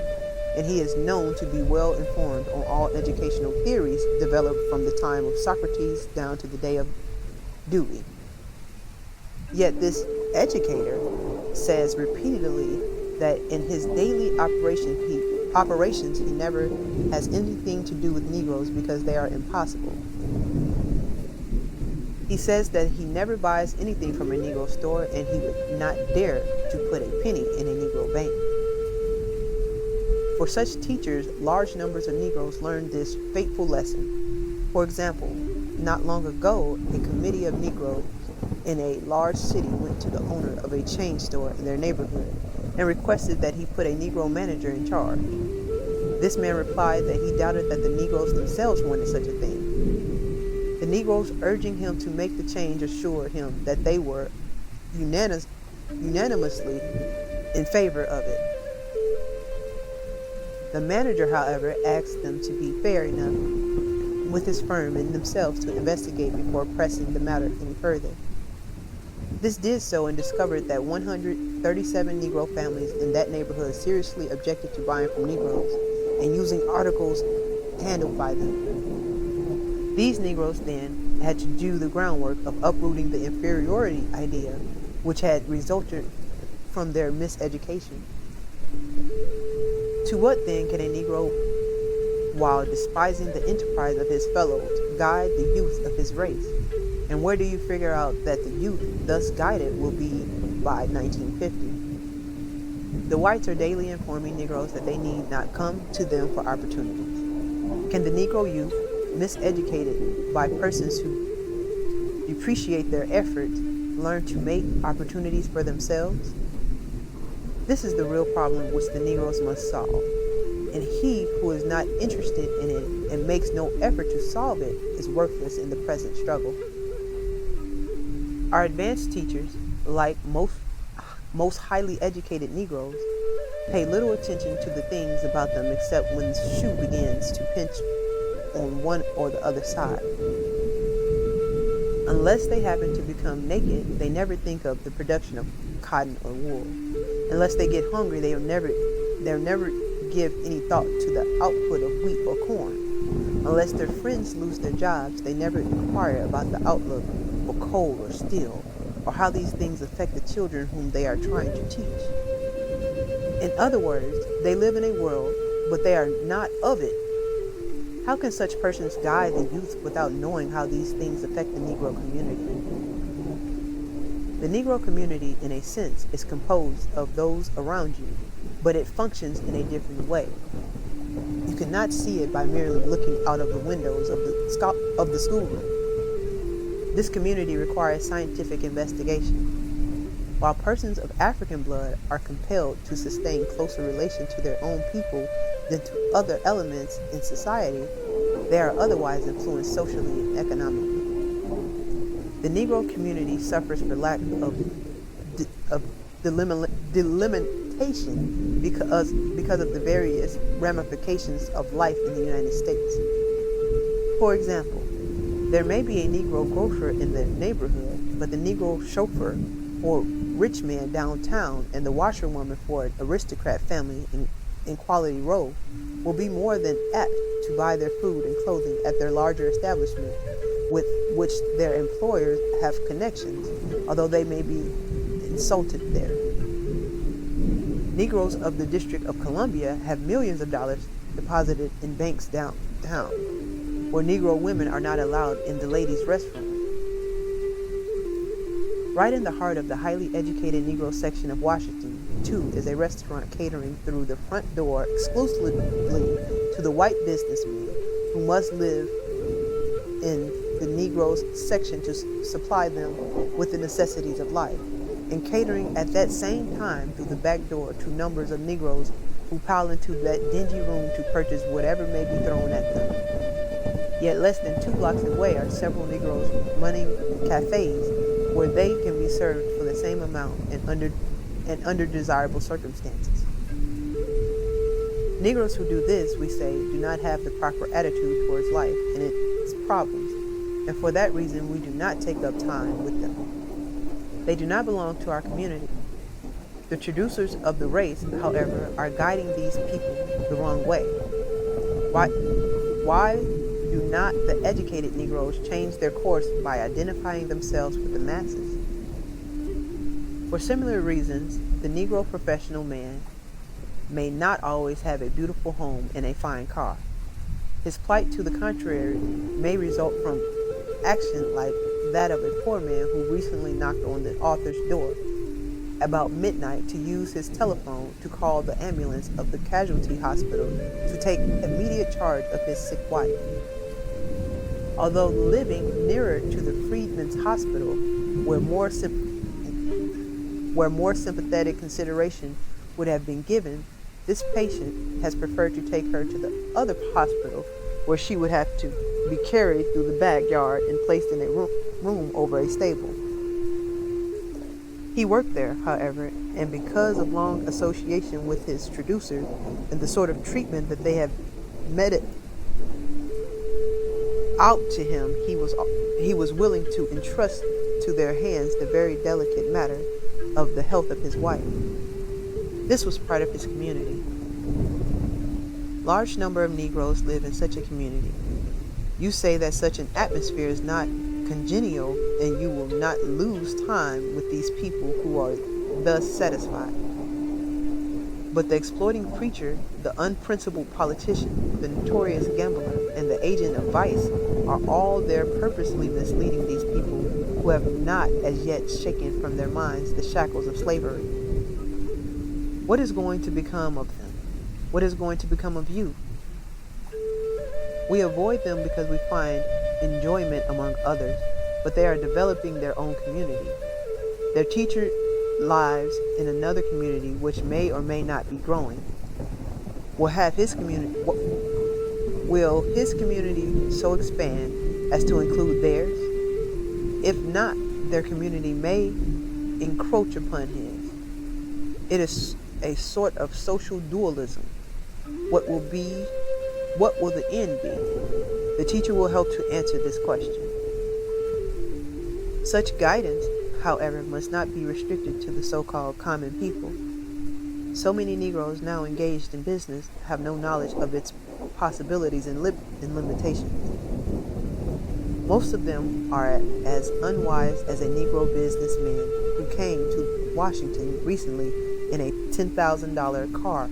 and he is known to be well informed on all educational theories developed from the time of Socrates down to the day of Dewey. Yet this educator says repeatedly that in his daily operations he never has anything to do with Negroes because they are impossible. He says that he never buys anything from a Negro store and he would not dare to put a penny in a Negro bank. For such teachers, large numbers of Negroes learned this fateful lesson. For example, not long ago, a committee of Negroes in a large city went to the owner of a chain store in their neighborhood and requested that he put a Negro manager in charge. This man replied that he doubted that the Negroes themselves wanted such a thing. The Negroes urging him to make the change assured him that they were unanimously in favor of it. The manager, however, asked them to be fair enough with his firm and themselves to investigate before pressing the matter any further. This did so and discovered that 137 Negro families in that neighborhood seriously objected to buying from Negroes and using articles handled by them. These Negroes then had to do the groundwork of uprooting the inferiority idea which had resulted from their miseducation. To what then can a Negro, while despising the enterprise of his fellows, guide the youth of his race? And where do you figure out that the youth thus guided will be by 1950? The whites are daily informing Negroes that they need not come to them for opportunities. Can the Negro youth, miseducated by persons who depreciate their efforts, learn to make opportunities for themselves? This is the real problem which the Negroes must solve, and he who is not interested in it and makes no effort to solve it is worthless in the present struggle. Our advanced teachers, like most highly educated Negroes, pay little attention to the things about them except when the shoe begins to pinch on one or the other side. Unless they happen to become naked, they never think of the production of cotton or wool. Unless they get hungry, they'll never give any thought to the output of wheat or corn. Unless their friends lose their jobs, they never inquire about the outlook for coal or steel, or how these things affect the children whom they are trying to teach. In other words, they live in a world, but they are not of it. How can such persons guide the youth without knowing how these things affect the Negro community? The Negro community, in a sense, is composed of those around you, but it functions in a different way. You cannot see it by merely looking out of the windows of the schoolroom. This community requires scientific investigation. While persons of African blood are compelled to sustain closer relation to their own people than to other elements in society, they are otherwise influenced socially and economically. The Negro community suffers for lack of delimitation because of the various ramifications of life in the United States. For example, there may be a Negro grocer in the neighborhood, but the Negro chauffeur or rich man downtown and the washerwoman for an aristocrat family in Quality Row will be more than apt to buy their food and clothing at their larger establishment with which their employers have connections, although they may be insulted there. Negroes of the District of Columbia have millions of dollars deposited in banks downtown, where Negro women are not allowed in the ladies' restroom. Right in the heart of the highly educated Negro section of Washington, too, is a restaurant catering through the front door exclusively to the white businessmen who must live in the Negroes section to supply them with the necessities of life, and catering at that same time through the back door to numbers of Negroes who pile into that dingy room to purchase whatever may be thrown at them. Yet less than 2 blocks away are several Negroes running cafes where they can be served for the same amount and under desirable circumstances. Negroes who do this, we say, do not have the proper attitude towards life and its problems, and for that reason we do not take up time with them. They do not belong to our community. The traducers of the race, however, are guiding these people the wrong way. Why do not the educated Negroes change their course by identifying themselves with the masses? For similar reasons, the Negro professional man may not always have a beautiful home and a fine car. His plight, to the contrary, may result from action like that of a poor man who recently knocked on the author's door about midnight to use his telephone to call the ambulance of the casualty hospital to take immediate charge of his sick wife. Although living nearer to the Freedmen's Hospital, where more sympathetic consideration would have been given, this patient has preferred to take her to the other hospital, where she would have to be carried through the backyard and placed in a room over a stable. He worked there, however, and because of long association with his traducers and the sort of treatment that they have meted out to him, he was willing to entrust to their hands the very delicate matter of the health of his wife. This was part of his community. Large number of Negroes live in such a community. You say that such an atmosphere is not congenial, and you will not lose time with these people who are thus satisfied. But the exploiting preacher, the unprincipled politician, the notorious gambler, and the agent of vice are all there purposely misleading these people who have not as yet shaken from their minds the shackles of slavery. What is going to become of them? What is going to become of you? We avoid them because we find enjoyment among others, but they are developing their own community. Their teacher lives in another community which may or may not be growing. Will his community so expand as to include theirs? If not, their community may encroach upon his. It is a sort of social dualism. What will the end be? The teacher will help to answer this question. Such guidance, however, must not be restricted to the so-called common people. So many Negroes now engaged in business have no knowledge of its possibilities and limitations. Most of them are as unwise as a Negro businessman who came to Washington recently in a $10,000 car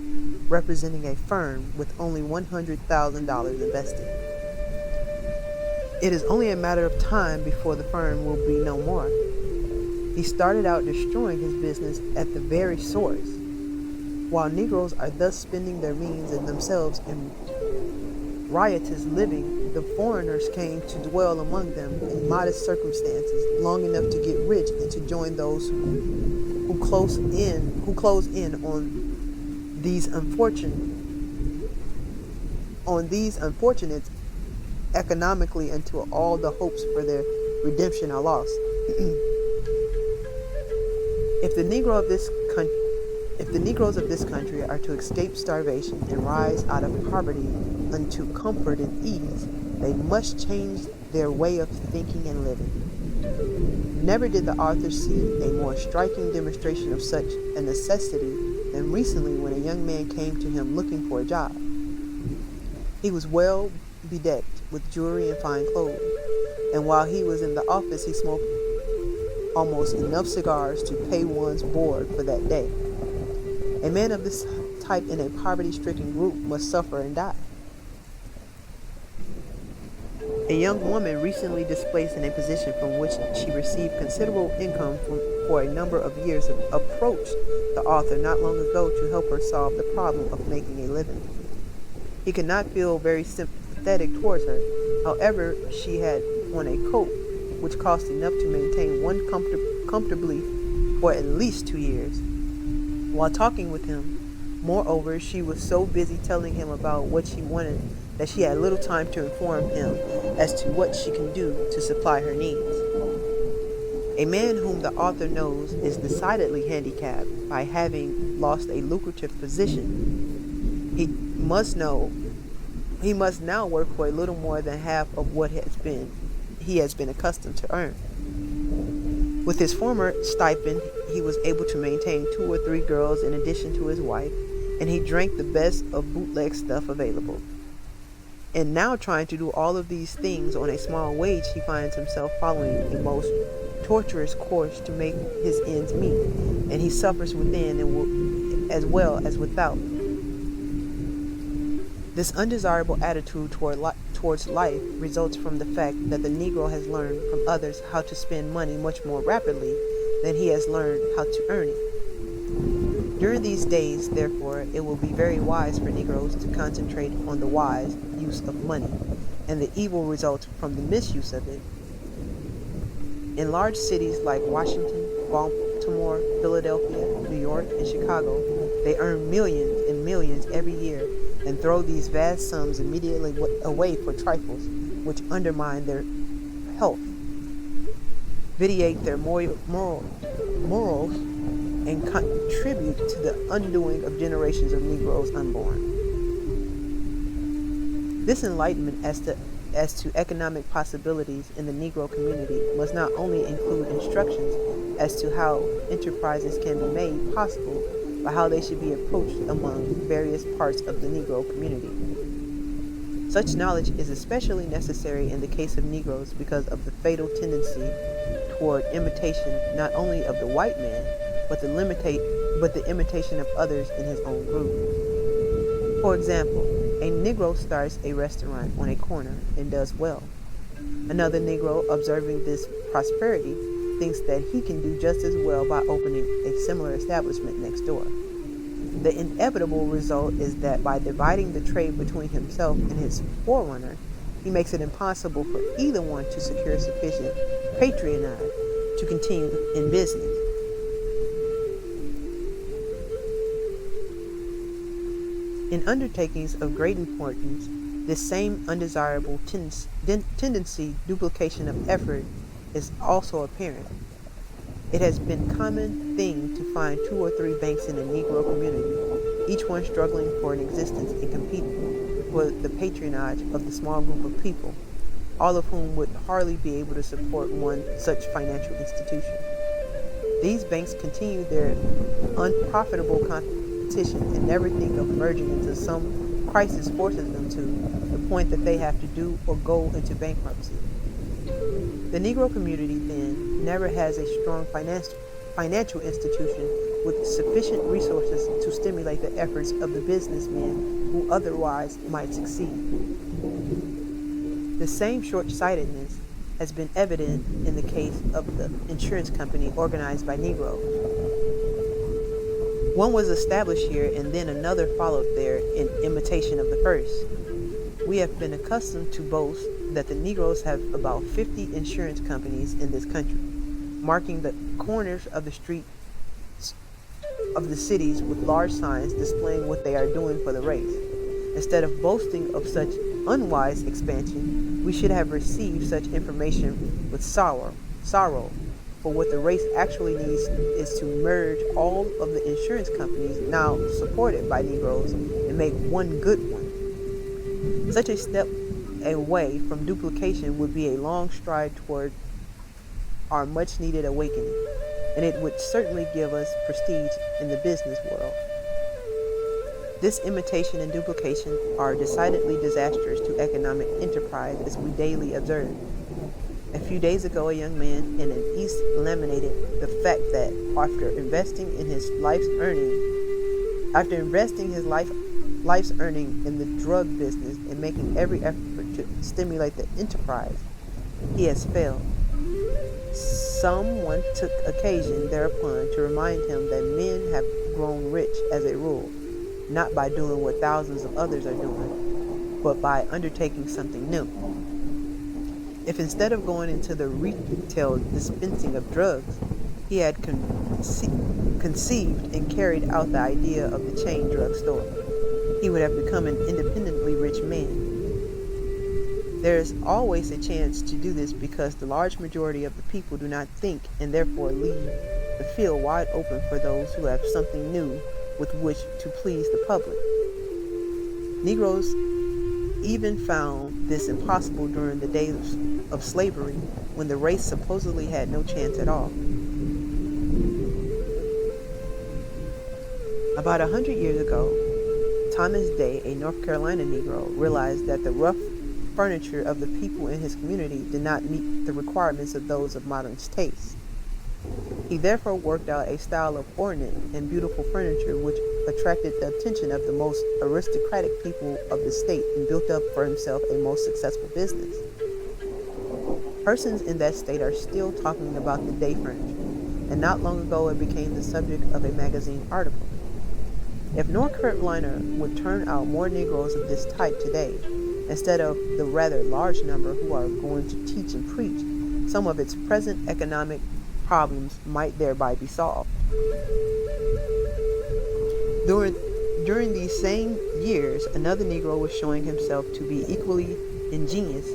representing a firm with only $100,000 invested. It is only a matter of time before the firm will be no more. He started out destroying his business at the very source. While Negroes are thus spending their means and themselves in riotous living, the foreigners came to dwell among them in modest circumstances long enough to get rich and to join those who close in on these unfortunates economically until all the hopes for their redemption are lost. If the Negroes of this country are to escape starvation and rise out of poverty unto comfort and ease, they must change their way of thinking and living. Never did the author see a more striking demonstration of such a necessity than recently when a young man came to him looking for a job. He was well bedecked with jewelry and fine clothes, and while he was in the office he smoked almost enough cigars to pay one's board for that day. A man of this type in a poverty-stricken group must suffer and die. A young woman recently displaced in a position from which she received considerable income for a number of years approached the author not long ago to help her solve the problem of making a living. He could not feel very sympathetic towards her. However, she had on a coat which cost enough to maintain one comfortably for at least 2 years. While talking with him, moreover, she was so busy telling him about what she wanted that she had little time to inform him as to what she can do to supply her needs. A man whom the author knows is decidedly handicapped by having lost a lucrative position. He must now work for a little more than half of what he has been accustomed to earn. With his former stipend, he was able to maintain 2 or 3 girls in addition to his wife, and he drank the best of bootleg stuff available. And now trying to do all of these things on a small wage, he finds himself following a most torturous course to make his ends meet, and he suffers within and as well as without. This undesirable attitude towards life results from the fact that the Negro has learned from others how to spend money much more rapidly than he has learned how to earn it. During these days, therefore, it will be very wise for Negroes to concentrate on the wise use of money and the evil results from the misuse of it. In large cities like Washington, Baltimore, Philadelphia, New York, and Chicago, they earn millions and millions every year and throw these vast sums immediately away for trifles which undermine their health, vitiate their morals, and contribute to the undoing of generations of Negroes unborn. This enlightenment as to economic possibilities in the Negro community must not only include instructions as to how enterprises can be made possible, but how they should be approached among various parts of the Negro community. Such knowledge is especially necessary in the case of Negroes because of the fatal tendency toward imitation not only of the white man, but the imitation of others in his own group. For example, a Negro starts a restaurant on a corner and does well. Another Negro, observing this prosperity, thinks that he can do just as well by opening a similar establishment next door. The inevitable result is that by dividing the trade between himself and his forerunner, he makes it impossible for either one to secure sufficient patronage to continue in business. In undertakings of great importance, this same undesirable tendency duplication of effort is also apparent. It has been a common thing to find 2 or 3 banks in the Negro community, each one struggling for an existence and competing for the patronage of the small group of people, all of whom would hardly be able to support one such financial institution. These banks continue their unprofitable competition and never think of merging until some crisis forces them to the point that they have to do or go into bankruptcy. The Negro community, then, never has a strong financial institution with sufficient resources to stimulate the efforts of the businessmen who otherwise might succeed. The same short-sightedness has been evident in the case of the insurance company organized by Negroes. One was established here and then another followed there in imitation of the first. We have been accustomed to boast that the Negroes have about 50 insurance companies in this country, marking the corners of the streets of the cities with large signs displaying what they are doing for the race. Instead of boasting of such unwise expansion, we should have received such information with sorrow. For what the race actually needs is to merge all of the insurance companies now supported by Negroes and make one good one. Such a step away from duplication would be a long stride toward our much needed awakening, and it would certainly give us prestige in the business world. This imitation and duplication are decidedly disastrous to economic enterprise as we daily observe. A few days ago, a young man in the East lamented the fact that after investing his life's earning in the drug business and making every effort to stimulate the enterprise, he has failed. Someone took occasion thereupon to remind him that men have grown rich as a rule, not by doing what thousands of others are doing, but by undertaking something new. If instead of going into the retail dispensing of drugs, he had conceived and carried out the idea of the chain drug store, he would have become an independently rich man. There is always a chance to do this because the large majority of the people do not think and therefore leave the field wide open for those who have something new with which to please the public. Negroes even found this impossible during the days of slavery, when the race supposedly had no chance at all. About 100 years ago, Thomas Day, a North Carolina Negro, realized that the rough furniture of the people in his community did not meet the requirements of those of modern taste. He therefore worked out a style of ornate and beautiful furniture which attracted the attention of the most aristocratic people of the state and built up for himself a most successful business. Persons in that state are still talking about the Day furniture, and not long ago it became the subject of a magazine article. If North Carolina would turn out more Negroes of this type today, instead of the rather large number who are going to teach and preach, some of its present economic problems might thereby be solved. During these same years, another Negro was showing himself to be equally ingenious.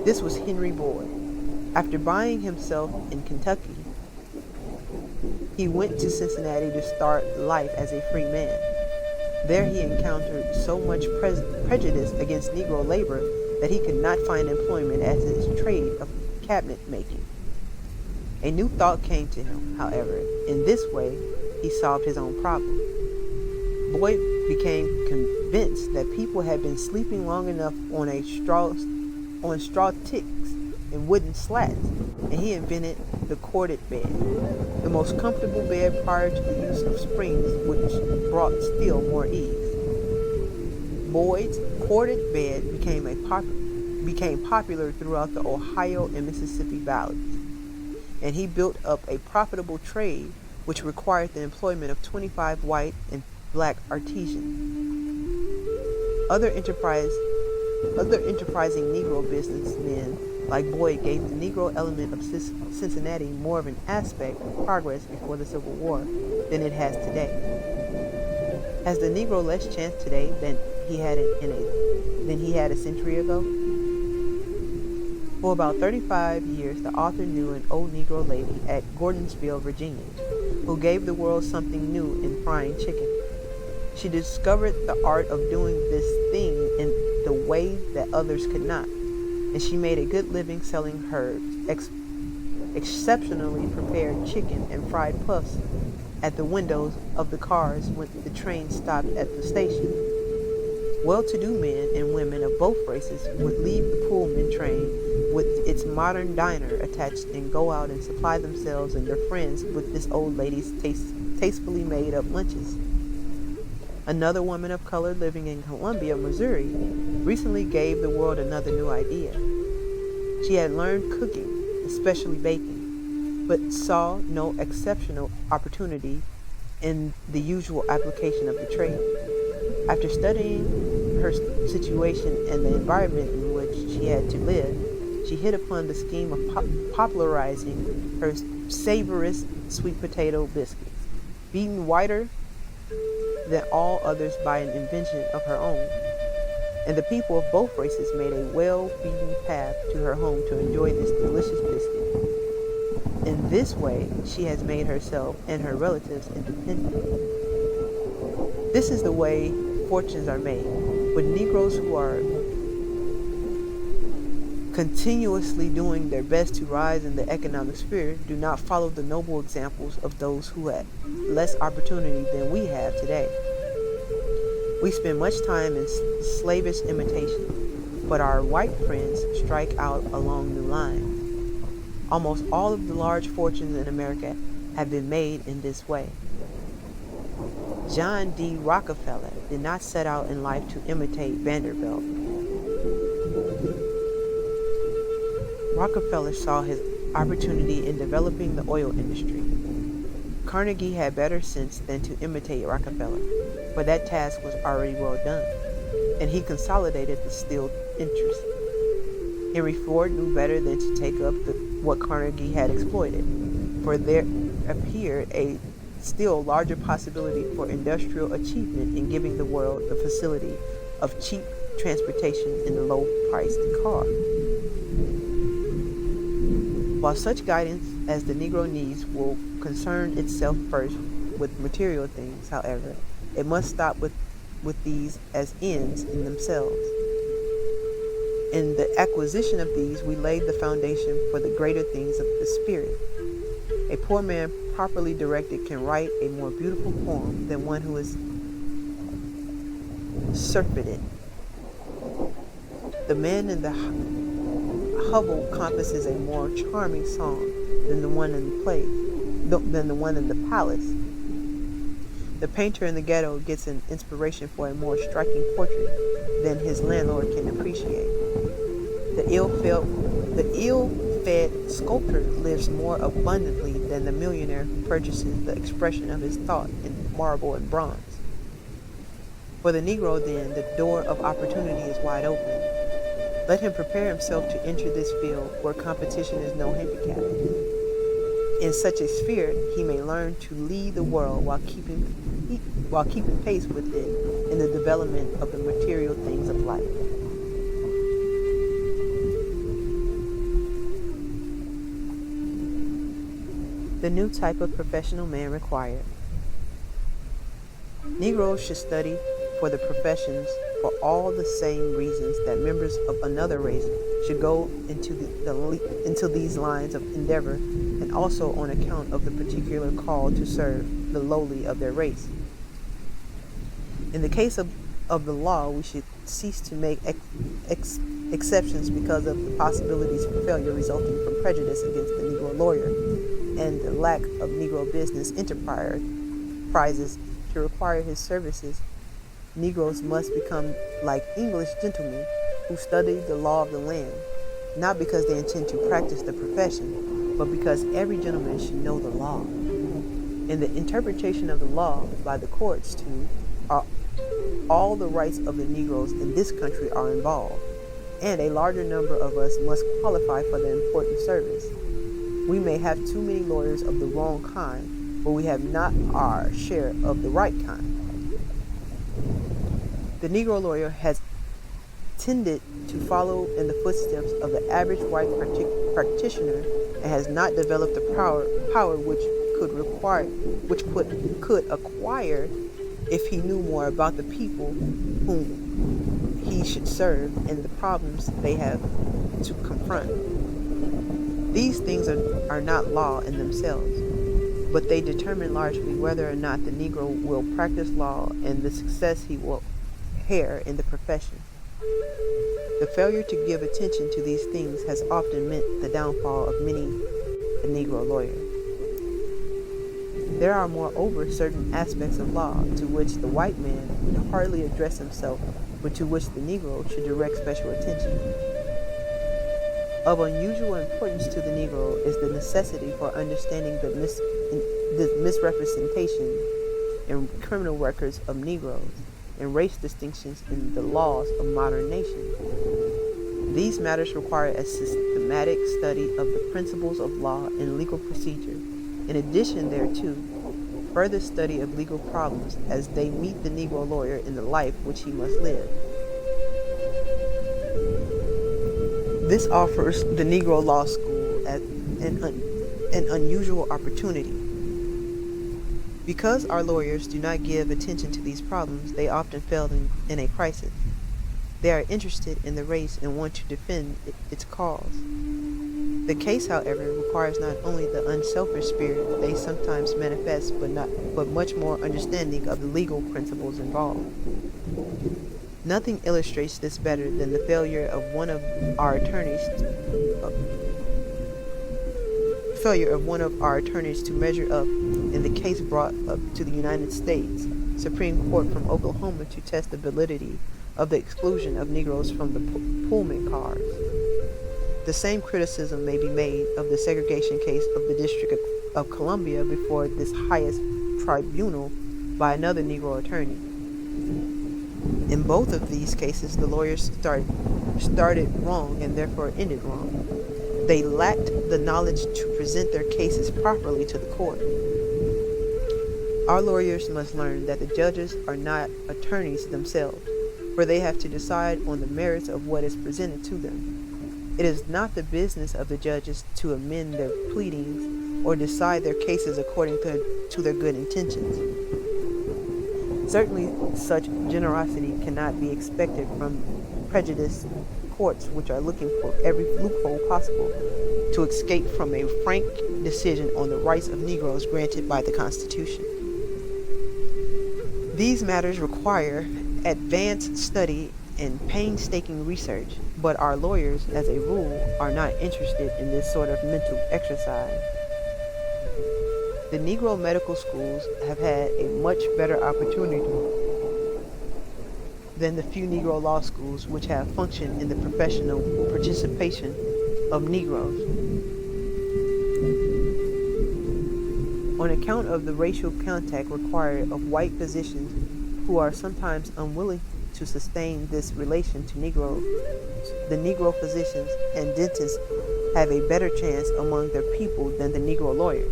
This was Henry Boyd. After buying himself in Kentucky, he went to Cincinnati to start life as a free man. There he encountered so much prejudice against Negro labor that he could not find employment as his trade of cabinet making. A new thought came to him, however. In this way, he solved his own problem. Boyd became convinced that people had been sleeping long enough on straw ticks and wooden slats, and he invented the corded bed, the most comfortable bed prior to the use of springs, which brought still more ease. Boyd's corded bed became popular throughout the Ohio and Mississippi valleys, and he built up a profitable trade which required the employment of 25 white and black artisans. Other enterprising Negro businessmen like Boyd gave the Negro element of Cincinnati more of an aspect of progress before the Civil War than it has today. Has the Negro less chance today than he had a century ago? For about 35 years, the author knew an old Negro lady at Gordonsville, Virginia, who gave the world something new in frying chicken. She discovered the art of doing this thing in the way that others could not, and she made a good living selling her exceptionally prepared chicken and fried puffs at the windows of the cars when the train stopped at the station. Well-to-do men and women of both races would leave the Pullman train with its modern diner attached and go out and supply themselves and their friends with this old lady's tastefully made up lunches. Another woman of color living in Columbia, Missouri, recently gave the world another new idea. She had learned cooking, especially baking, but saw no exceptional opportunity in the usual application of the trade. After studying her situation and the environment in which she had to live, she hit upon the scheme of popularizing her savorous sweet potato biscuits, beaten whiter than all others by an invention of her own. and the people of both races made a well-beaten path to her home to enjoy this delicious biscuit. In this way, she has made herself and her relatives independent. This is the way fortunes are made, but Negroes who are continuously doing their best to rise in the economic sphere do not follow the noble examples of those who had less opportunity than we have today. We spend much time in slavish imitation, but our white friends strike out along new lines. Almost all of the large fortunes in America have been made in this way. John D. Rockefeller did not set out in life to imitate Vanderbilt. Rockefeller saw his opportunity in developing the oil industry. Carnegie had better sense than to imitate Rockefeller, for that task was already well done, and he consolidated the steel interest. Henry Ford knew better than to take up what Carnegie had exploited, for there appeared a still larger possibility for industrial achievement in giving the world the facility of cheap transportation in a low-priced car. While such guidance as the Negro needs will concern itself first with material things, however, it must stop with these as ends in themselves. In the acquisition of these, we laid the foundation for the greater things of the spirit. A poor man properly directed can write a more beautiful poem than one who is surfeited. The man in the hovel compasses a more charming song than the one in the palace. The painter in the ghetto gets an inspiration for a more striking portrait than his landlord can appreciate. The ill-fed sculptor lives more abundantly than the millionaire who purchases the expression of his thought in marble and bronze. For the Negro, then, the door of opportunity is wide open. Let him prepare himself to enter this field where competition is no handicap. In such a sphere, he may learn to lead the world while keeping pace with it in the development of the material things of life. The new type of professional man required. Negroes should study for the professions for all the same reasons that members of another race should go into these lines of endeavor, and also on account of the particular call to serve the lowly of their race. In the case of the law, we should cease to make exceptions because of the possibilities for failure resulting from prejudice against the Negro lawyer and the lack of Negro business enterprises to require his services. Negroes must become like English gentlemen who study the law of the land, not because they intend to practice the profession, but because every gentleman should know the law. In the interpretation of the law by the courts, too, all the rights of the Negroes in this country are involved, and a larger number of us must qualify for the important service. We may have too many lawyers of the wrong kind, but we have not our share of the right kind. The Negro lawyer has tended to follow in the footsteps of the average white practitioner and has not developed the power which could acquire if he knew more about the people whom he should serve and the problems they have to confront. These things are not law in themselves, but they determine largely whether or not the Negro will practice law and the success he will have in the profession. The failure to give attention to these things has often meant the downfall of many a Negro lawyer. There are moreover certain aspects of law to which the white man would hardly address himself, but to which the Negro should direct special attention. Of unusual importance to the Negro is the necessity for understanding the misrepresentation in criminal records of Negroes and race distinctions in the laws of modern nations. These matters require a systematic study of the principles of law and legal procedure. In addition thereto, further study of legal problems as they meet the Negro lawyer in the life which he must live. This offers the Negro Law School as an unusual opportunity. Because our lawyers do not give attention to these problems, they often fail in a crisis. They are interested in the race and want to defend its cause. The case, however, requires not only the unselfish spirit they sometimes manifest, but much more understanding of the legal principles involved. Nothing illustrates this better than the failure of one of our attorneys to measure up in the case brought up to the United States Supreme Court from Oklahoma to test the validity of the exclusion of Negroes from the Pullman cars. The same criticism may be made of the segregation case of the District of Columbia before this highest tribunal by another Negro attorney. In both of these cases, the lawyers started wrong and therefore ended wrong. They lacked the knowledge to present their cases properly to the court. Our lawyers must learn that the judges are not attorneys themselves, for they have to decide on the merits of what is presented to them. It is not the business of the judges to amend their pleadings or decide their cases according to their good intentions. Certainly, such generosity cannot be expected from prejudiced courts which are looking for every loophole possible to escape from a frank decision on the rights of Negroes granted by the Constitution. These matters require advanced study and painstaking research, but our lawyers, as a rule, are not interested in this sort of mental exercise. The Negro medical schools have had a much better opportunity than the few Negro law schools which have functioned in the professional participation of Negroes. On account of the racial contact required of white physicians who are sometimes unwilling to sustain this relation to Negroes, the Negro physicians and dentists have a better chance among their people than the Negro lawyers,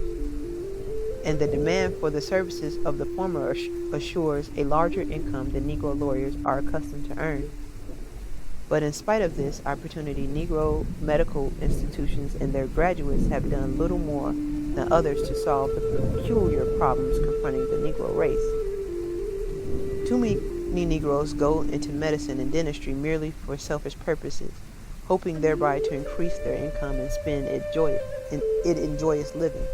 and the demand for the services of the former assures a larger income than Negro lawyers are accustomed to earn. But in spite of this opportunity, Negro medical institutions and their graduates have done little more than others to solve the peculiar problems confronting the Negro race. Too many Negroes go into medicine and dentistry merely for selfish purposes, hoping thereby to increase their income and spend it in joyous living.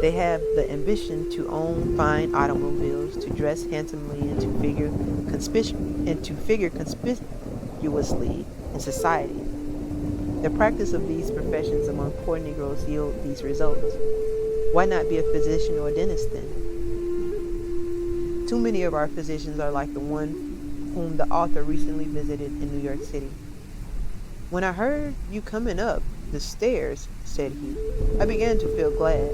They have the ambition to own fine automobiles, to dress handsomely, and to figure conspicuously in society. The practice of these professions among poor Negroes yield these results. Why not be a physician or a dentist then? Too many of our physicians are like the one whom the author recently visited in New York City. "When I heard you coming up the stairs," said he, "I began to feel glad,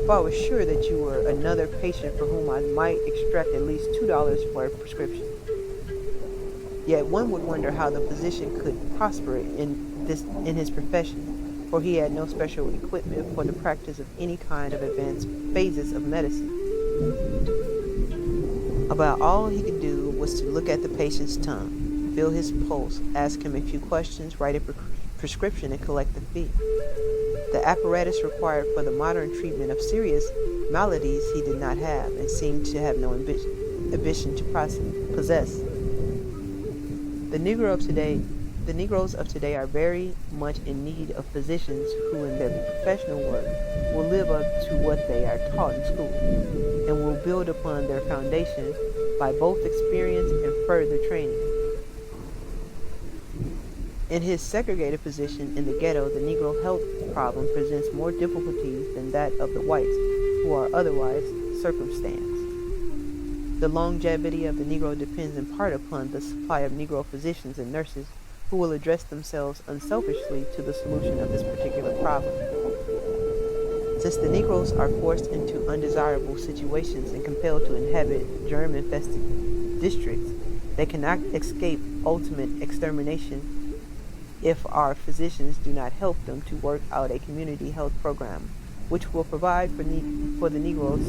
for I was sure that you were another patient for whom I might extract at least $2 for a prescription." Yet one would wonder how the physician could prosper in his profession, for he had no special equipment for the practice of any kind of advanced phases of medicine. About all he could do was to look at the patient's tongue, feel his pulse, ask him a few questions, write a prescription, and collect the fee. The apparatus required for the modern treatment of serious maladies he did not have, and seemed to have no ambition to possess. The Negroes of today are very much in need of physicians who, in their professional work, will live up to what they are taught in school, and will build upon their foundation by both experience and further training. In his segregated position in the ghetto, the Negro health problem presents more difficulties than that of the whites, who are otherwise circumstanced. The longevity of the Negro depends in part upon the supply of Negro physicians and nurses who will address themselves unselfishly to the solution of this particular problem. Since the Negroes are forced into undesirable situations and compelled to inhabit germ-infested districts, they cannot escape ultimate extermination if our physicians do not help them to work out a community health program which will provide for the Negroes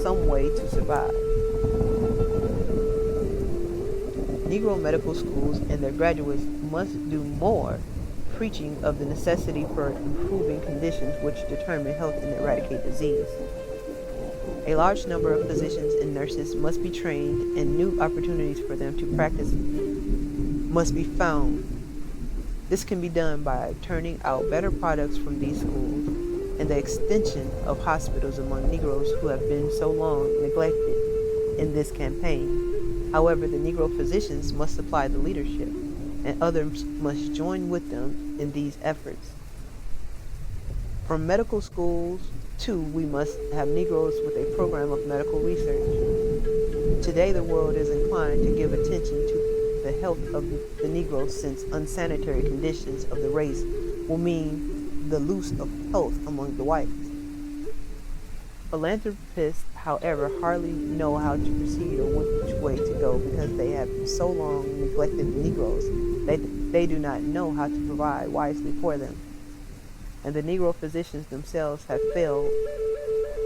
some way to survive. Negro medical schools and their graduates must do more preaching of the necessity for improving conditions which determine health and eradicate disease. A large number of physicians and nurses must be trained, and new opportunities for them to practice must be found. This can be done by turning out better products from these schools and the extension of hospitals among Negroes who have been so long neglected in this campaign. However, the Negro physicians must supply the leadership, and others must join with them in these efforts. From medical schools, too, we must have Negroes with a program of medical research. Today, the world is inclined to give attention to the health of the Negroes, since unsanitary conditions of the race will mean the loss of health among the whites. Philanthropists, however, hardly know how to proceed or which way to go, because they have so long neglected the Negroes. They do not know how to provide wisely for them. And the Negro physicians themselves have failed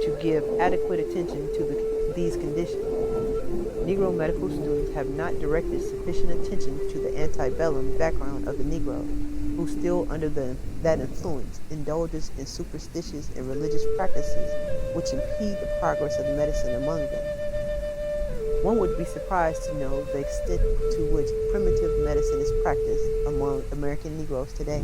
to give adequate attention to these conditions. Negro medical students have not directed sufficient attention to the antebellum background of the Negro, who still under that influence indulges in superstitious and religious practices which impede the progress of medicine among them. One would be surprised to know the extent to which primitive medicine is practiced among American Negroes today.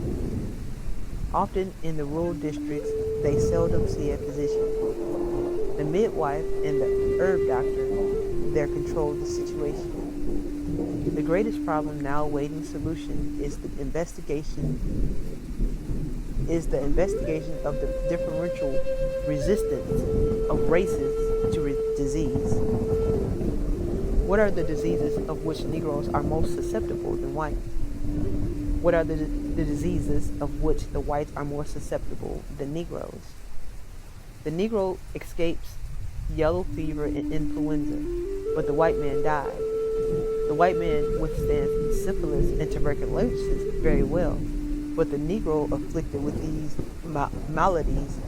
Often in the rural districts, they seldom see a physician. The midwife and the herb doctor there control the situation. The greatest problem now awaiting solution is the investigation of the differential resistance of races to disease. What are the diseases of which Negroes are most susceptible than whites? What are the diseases of which the whites are more susceptible than Negroes? The Negro escapes yellow fever and influenza, but the white man dies. The white man withstands syphilis and tuberculosis very well, but the Negro afflicted with these maladies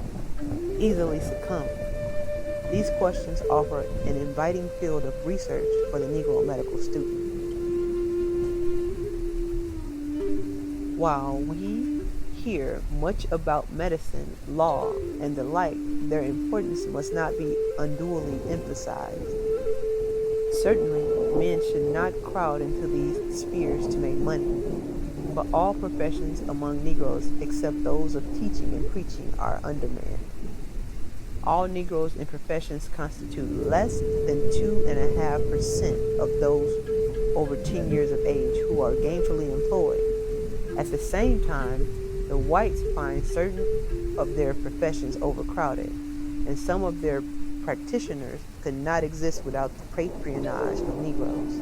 easily succumbs. These questions offer an inviting field of research for the Negro medical student. While we hear much about medicine, law, and the like, their importance must not be unduly emphasized. Certainly, men should not crowd into these spheres to make money, but all professions among Negroes, except those of teaching and preaching, are undermanned. All Negroes in professions constitute less than 2.5% of those over 10 years of age who are gainfully employed. At the same time, the whites find certain of their professions overcrowded, and some of their practitioners could not exist without the patronage of Negroes.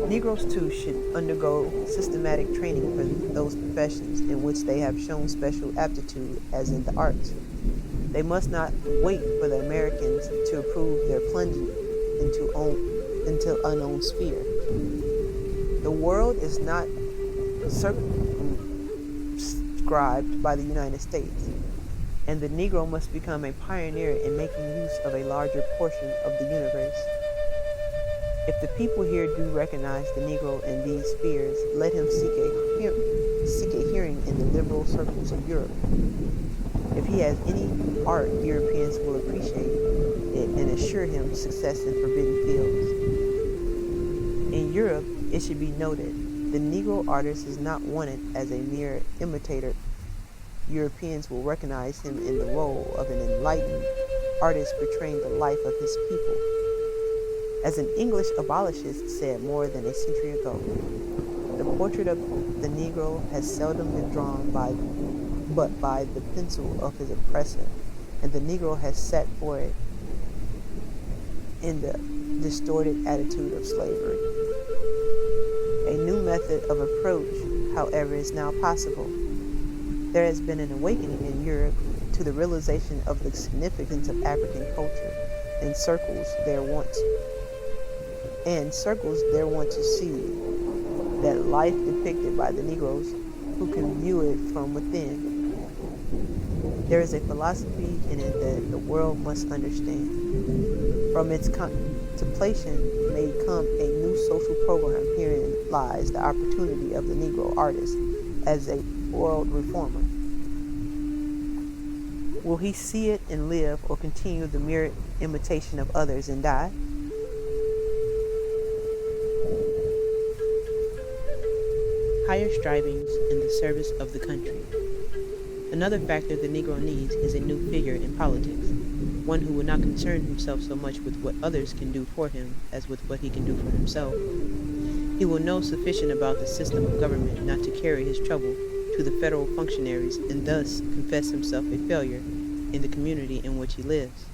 Negroes, too, should undergo systematic training for those professions in which they have shown special aptitude, as in the arts. They must not wait for the Americans to approve their plunging into unknown sphere. The world is not circumscribed by the United States, and the Negro must become a pioneer in making use of a larger portion of the universe. If the people here do recognize the Negro in these spheres, let him seek a hearing in the liberal circles of Europe. If he has any art, Europeans will appreciate it and assure him success in forbidden fields. In Europe, it should be noted, the Negro artist is not wanted as a mere imitator. Europeans will recognize him in the role of an enlightened artist portraying the life of his people. As an English abolitionist said more than a century ago, the portrait of the Negro has seldom been drawn but by the pencil of his oppressor, and the Negro has sat for it in the distorted attitude of slavery. A new method of approach, however, is now possible. There has been an awakening in Europe to the realization of the significance of African culture, and circles there want to see that life depicted by the Negroes who can view it from within. There is a philosophy in it that the world must understand. From its contemplation may come a new new social program. Herein lies the opportunity of the Negro artist as a world reformer. Will he see it and live, or continue the mere imitation of others and die? Higher strivings in the service of the country. Another factor the Negro needs is a new figure in politics, one who will not concern himself so much with what others can do for him as with what he can do for himself. He will know sufficient about the system of government not to carry his trouble to the federal functionaries and thus confess himself a failure in the community in which he lives.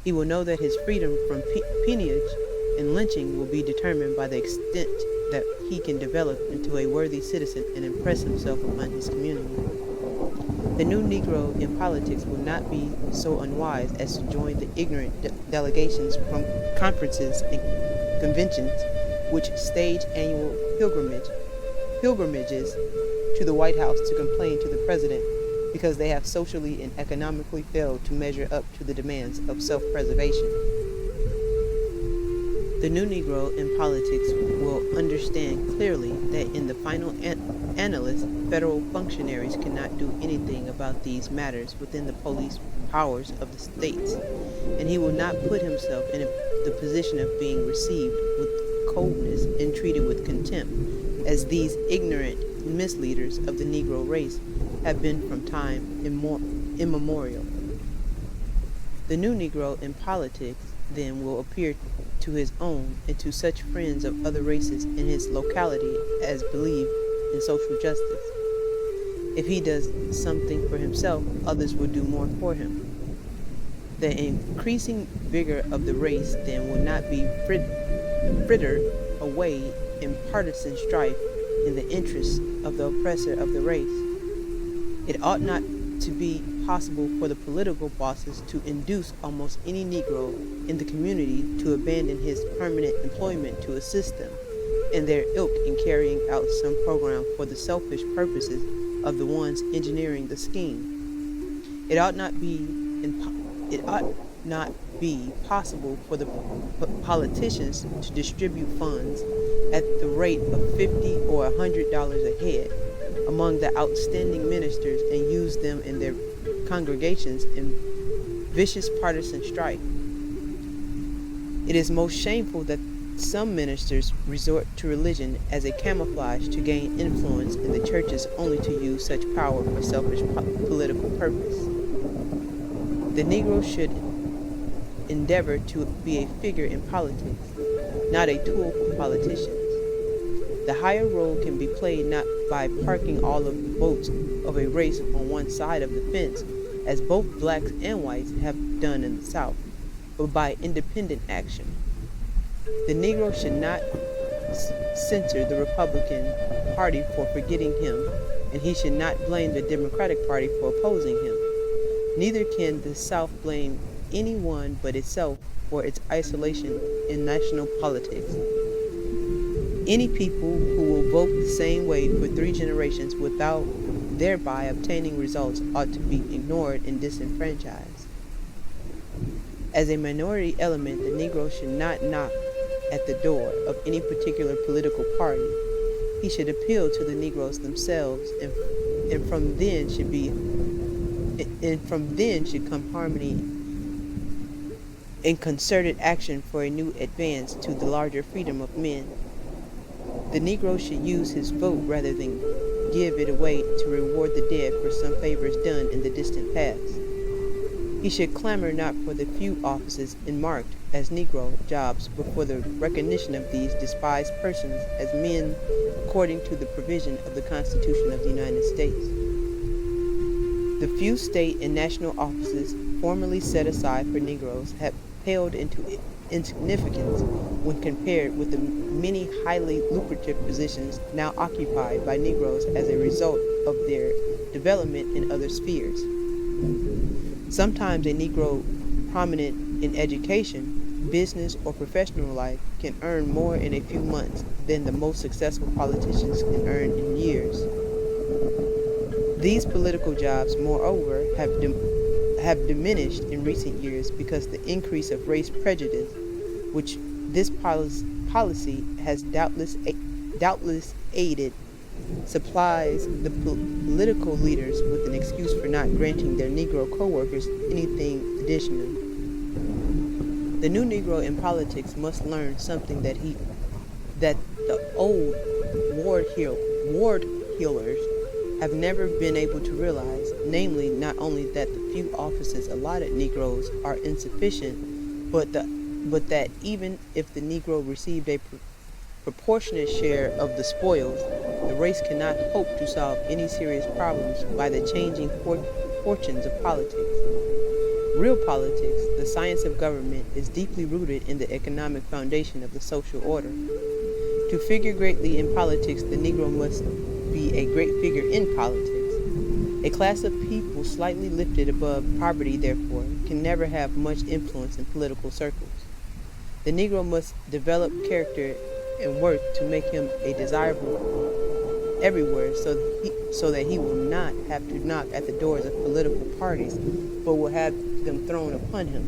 He will know that his freedom from peonage and lynching will be determined by the extent that he can develop into a worthy citizen and impress himself upon his community. The new Negro in politics will not be so unwise as to join the ignorant delegations from conferences and conventions which stage annual pilgrimages to the White House to complain to the president because they have socially and economically failed to measure up to the demands of self-preservation. The new Negro in politics will understand clearly that in the final analysis, federal functionaries cannot do anything about these matters within the police powers of the states, and he will not put himself in the position of being received with coldness and treated with contempt, as these ignorant misleaders of the Negro race have been from time immemorial. The new Negro in politics then will appear to his own and to such friends of other races in his locality as believe in social justice. If he does something for himself, others will do more for him. The increasing vigor of the race then will not be frittered away in partisan strife in the interests of the oppressor of the race. It ought not to be possible for the political bosses to induce almost any Negro in the community to abandon his permanent employment to assist them and their ilk in carrying out some program for the selfish purposes of the ones engineering the scheme. It ought not be possible for the politicians to distribute funds at the rate of $50 or $100 a head among the outstanding ministers and use them in their congregations in vicious partisan strife. It is most shameful that some ministers resort to religion as a camouflage to gain influence in the churches only to use such power for selfish political purpose. The Negro should endeavor to be a figure in politics, not a tool for politicians. The higher role can be played not by parking all of the votes of a race on one side of the fence, as both blacks and whites have done in the South, but by independent action. The Negro should not censure the Republican Party for forgetting him, and he should not blame the Democratic Party for opposing him. Neither can the South blame anyone but itself for its isolation in national politics. Any people who will vote the same way for 3 generations without thereby obtaining results ought to be ignored and disenfranchised. As a minority element, the Negro should not knock at the door of any particular political party. He should appeal to the Negroes themselves, and from then should come harmony and concerted action for a new advance to the larger freedom of men. The Negro should use his vote rather than give it away to reward the dead for some favors done in the distant past. He should clamor not for the few offices marked as Negro jobs, but for the recognition of these despised persons as men according to the provision of the Constitution of the United States. The few state and national offices formerly set aside for Negroes have paled into insignificance when compared with the many highly lucrative positions now occupied by Negroes as a result of their development in other spheres. Sometimes a Negro prominent in education, business, or professional life can earn more in a few months than the most successful politicians can earn in years. These political jobs, moreover, have diminished in recent years because the increase of race prejudice, which This policy has doubtless aided supplies the political leaders with an excuse for not granting their Negro co-workers anything additional. The new Negro in politics must learn something that the old ward healers have never been able to realize, namely, not only that the few offices allotted Negroes are insufficient, but that even if the Negro received a proportionate share of the spoils, the race cannot hope to solve any serious problems by the changing fortunes of politics. Real politics, the science of government, is deeply rooted in the economic foundation of the social order. To figure greatly in politics, the Negro must be a great figure in politics. A class of people slightly lifted above poverty, therefore, can never have much influence in political circles. The Negro must develop character and worth to make him a desirable everywhere, so that he will not have to knock at the doors of political parties, but will have them thrown upon him.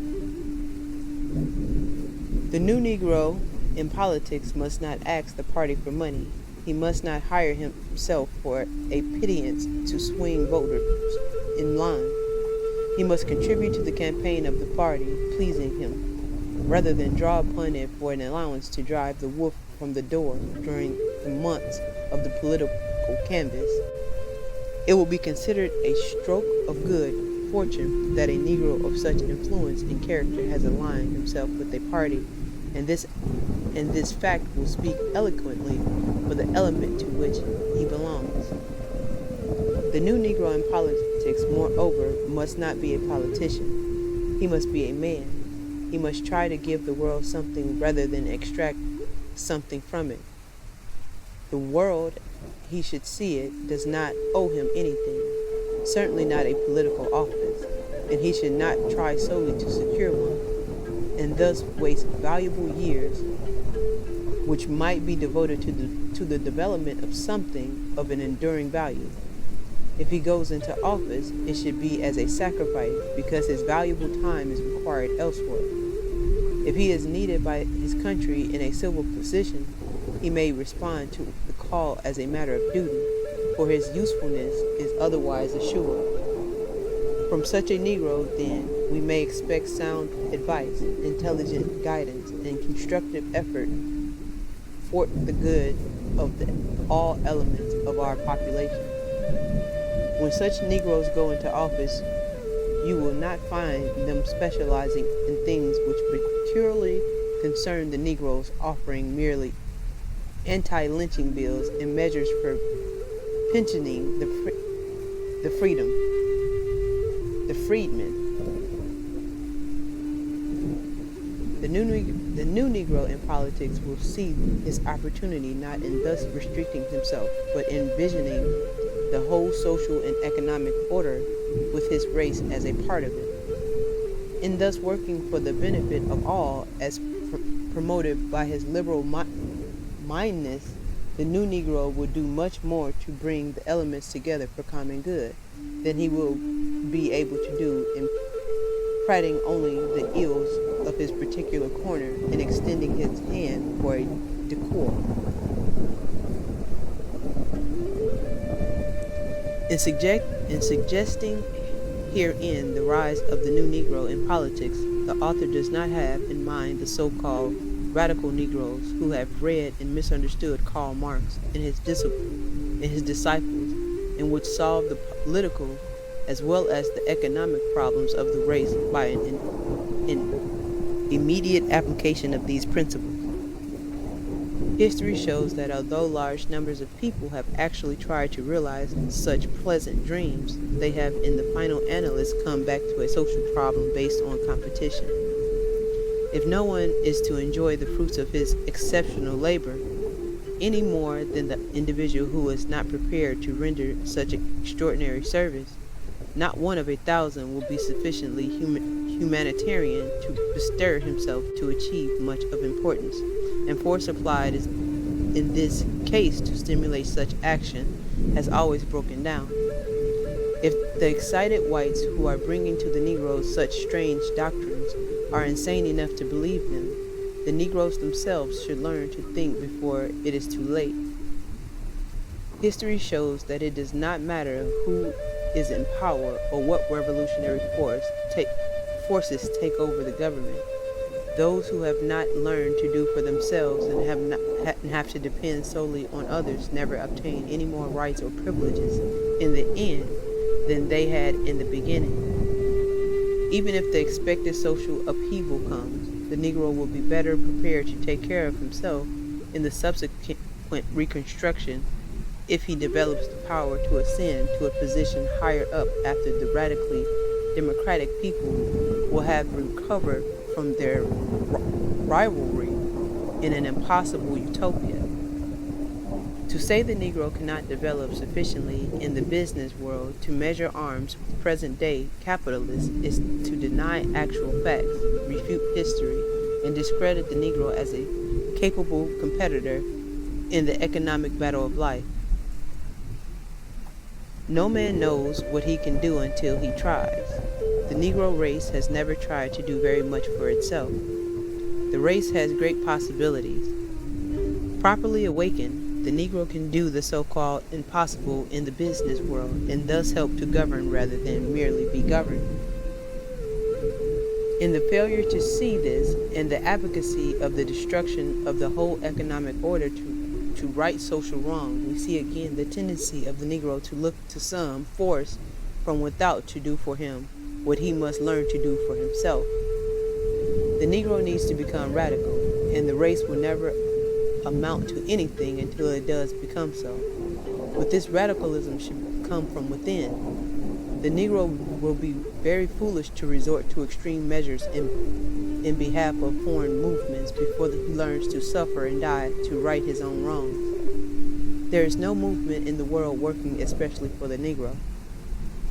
The new Negro in politics must not ask the party for money. He must not hire himself for a pittance to swing voters in line. He must contribute to the campaign of the party, pleasing him, rather than draw upon it for an allowance to drive the wolf from the door during the months of the political canvass. It will be considered a stroke of good fortune that a Negro of such influence and character has aligned himself with a party, and this fact will speak eloquently for the element to which he belongs. The new Negro in politics, moreover, must not be a politician. He must be a man. He must try to give the world something rather than extract something from it. The world, he should see it, does not owe him anything, certainly not a political office, and he should not try solely to secure one, and thus waste valuable years which might be devoted to the development of something of an enduring value. If he goes into office, it should be as a sacrifice, because his valuable time is required elsewhere. If he is needed by his country in a civil position, he may respond to the call as a matter of duty, for his usefulness is otherwise assured. From such a Negro, then, we may expect sound advice, intelligent guidance, and constructive effort for the good of all elements of our population. When such Negroes go into office, you will not find them specializing in things which peculiarly concern the Negroes, offering merely anti-lynching bills and measures for pensioning the freedmen. The new Negro in politics will see his opportunity not in thus restricting himself, but in envisioning the whole social and economic order with his race as a part of it. In thus working for the benefit of all, as promoted by his liberal mindedness, the new Negro will do much more to bring the elements together for common good than he will be able to do in prating only the ills of his particular corner and extending his hand for a decor. In suggesting herein the rise of the new Negro in politics, the author does not have in mind the so-called radical Negroes who have read and misunderstood Karl Marx and his disciples, and would solve the political as well as the economic problems of the race by an immediate application of these principles. History shows that although large numbers of people have actually tried to realize such pleasant dreams, they have in the final analysis come back to a social problem based on competition. If no one is to enjoy the fruits of his exceptional labor, any more than the individual who is not prepared to render such extraordinary service, not one of 1,000 will be sufficiently humanitarian to bestir himself to achieve much of importance, and force applied is in this case to stimulate such action has always broken down. If the excited whites who are bringing to the Negroes such strange doctrines are insane enough to believe them, The Negroes themselves should learn to think before it is too late. History shows that it does not matter who is in power or what revolutionary forces take over the government. Those who have not learned to do for themselves and have to depend solely on others never obtain any more rights or privileges in the end than they had in the beginning. Even if the expected social upheaval comes, the Negro will be better prepared to take care of himself in the subsequent reconstruction if he develops the power to ascend to a position higher up after the radically democratic people will have recovered from their rivalry in an impossible utopia. To say the Negro cannot develop sufficiently in the business world to measure arms with present-day capitalists is to deny actual facts, refute history, and discredit the Negro as a capable competitor in the economic battle of life. No man knows what he can do until he tries. The Negro race has never tried to do very much for itself. The race has great possibilities. Properly awakened, the Negro can do the so-called impossible in the business world and thus help to govern rather than merely be governed. In the failure to see this and the advocacy of the destruction of the whole economic order to right social wrong, we see again the tendency of the Negro to look to some force from without to do for him what he must learn to do for himself. The Negro needs to become radical, and the race will never amount to anything until it does become so. But this radicalism should come from within. The Negro will be very foolish to resort to extreme measures in behalf of foreign movements before he learns to suffer and die to right his own wrongs. There is no movement in the world working especially for the Negro.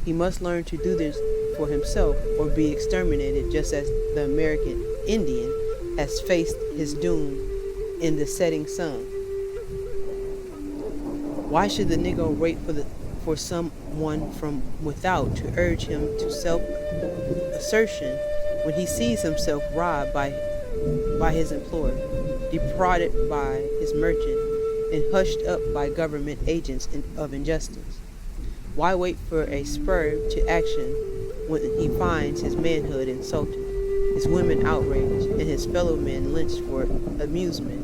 He must learn to do this for himself or be exterminated, just as the American Indian has faced his doom in the setting sun. Why should the Negro wait for someone from without to urge him to self-assertion when he sees himself robbed by his employer, defrauded by his merchant, and hushed up by government agents of injustice? Why wait for a spur to action when he finds his manhood insulted, his women outraged, and his fellow men lynched for amusement?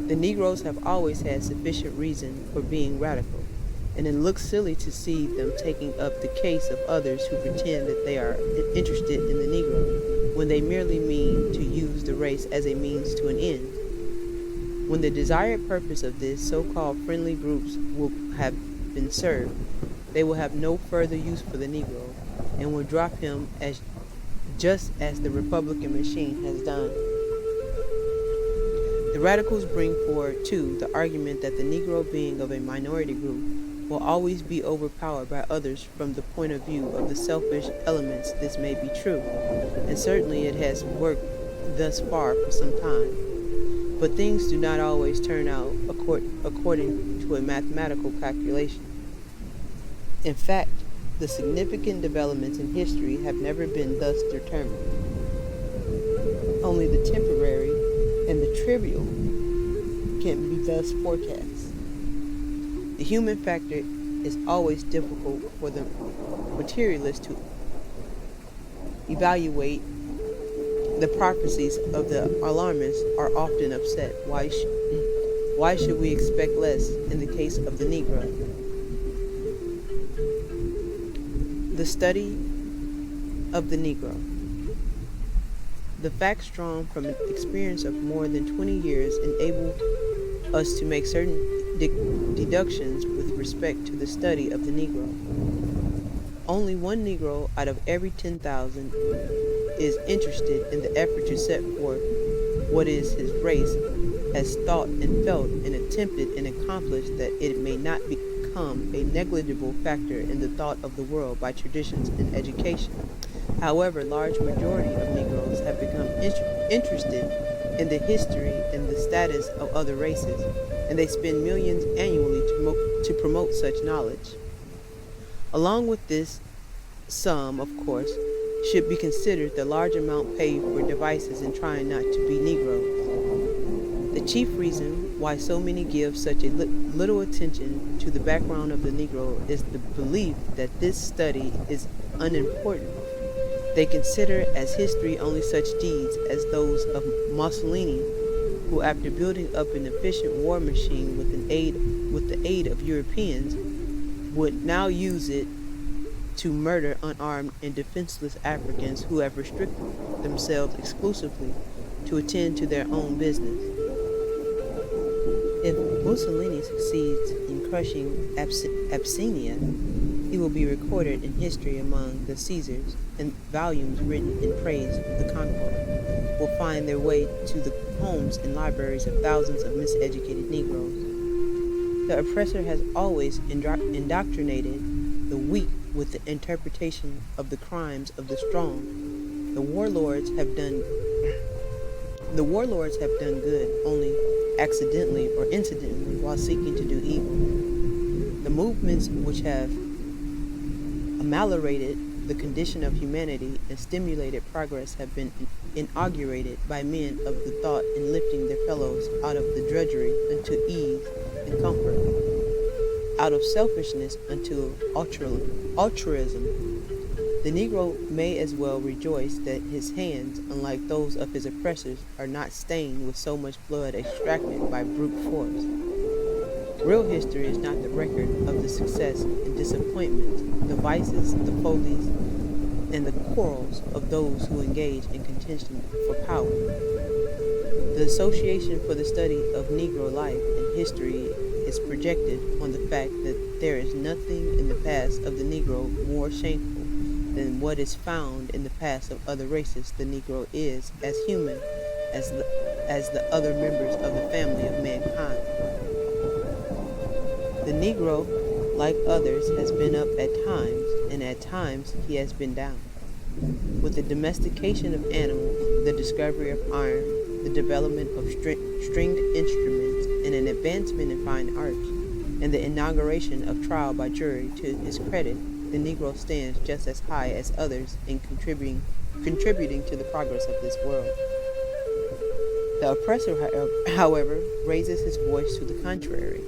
The Negroes have always had sufficient reason for being radical, and it looks silly to see them taking up the case of others who pretend that they are interested in the Negro, when they merely mean to use the race as a means to an end. When the desired purpose of this so-called friendly groups will have been served, they will have no further use for the Negro, and will drop him just as the Republican machine has done. The radicals bring forward, too, the argument that the Negro, being of a minority group, will always be overpowered by others. From the point of view of the selfish elements, this may be true, and certainly it has worked thus far for some time. But things do not always turn out according to a mathematical calculation. In fact, the significant developments in history have never been thus determined. Only the temporary and the trivial can be thus forecast. The human factor is always difficult for the materialist to evaluate. The prophecies of the alarmists are often upset. Why should we expect less in the case of the Negro? The study of the Negro. The facts drawn from an experience of more than 20 years enable us to make certain deductions with respect to the study of the Negro. Only one Negro out of every 10,000 is interested in the effort to set forth what is his race, has thought and felt and attempted and accomplished, that it may not become a negligible factor in the thought of the world by traditions and education. However, large majority of Negroes have become interested in the history and the status of other races, and they spend millions annually to promote such knowledge. Along with this sum, of course, should be considered the large amount paid for devices in trying not to be Negroes. The chief reason why so many give such a little attention to the background of the Negro is the belief that this study is unimportant. They consider as history only such deeds as those of Mussolini, who, after building up an efficient war machine with the aid of Europeans, would now use it to murder unarmed and defenseless Africans who have restricted themselves exclusively to attend to their own business. If Mussolini succeeds in crushing Abyssinia, he will be recorded in history among the Caesars, and volumes written in praise of the conqueror will find their way to the homes and libraries of thousands of miseducated Negroes. The oppressor has always indoctrinated the weak with the interpretation of the crimes of the strong. The warlords have done good only accidentally or incidentally while seeking to do evil. The movements which have ameliorated the condition of humanity and stimulated progress have been inaugurated by men of the thought in lifting their fellows out of the drudgery unto ease and comfort, out of selfishness unto altruism. The Negro may as well rejoice that his hands, unlike those of his oppressors, are not stained with so much blood extracted by brute force. Real history is not the record of the success and disappointments, the vices, the follies, and the quarrels of those who engage in contention for power. The Association for the Study of Negro Life and History is projected on the fact that there is nothing in the past of the Negro more shameful than what is found in the past of other races. The Negro is as human as the other members of the family of mankind. The Negro, like others, has been up at times, and at times he has been down. With the domestication of animals, the discovery of iron, the development of stringed instruments, and an advancement in fine arts, and the inauguration of trial by jury, to his credit, the Negro stands just as high as others in contributing to the progress of this world. The oppressor, however, raises his voice to the contrary.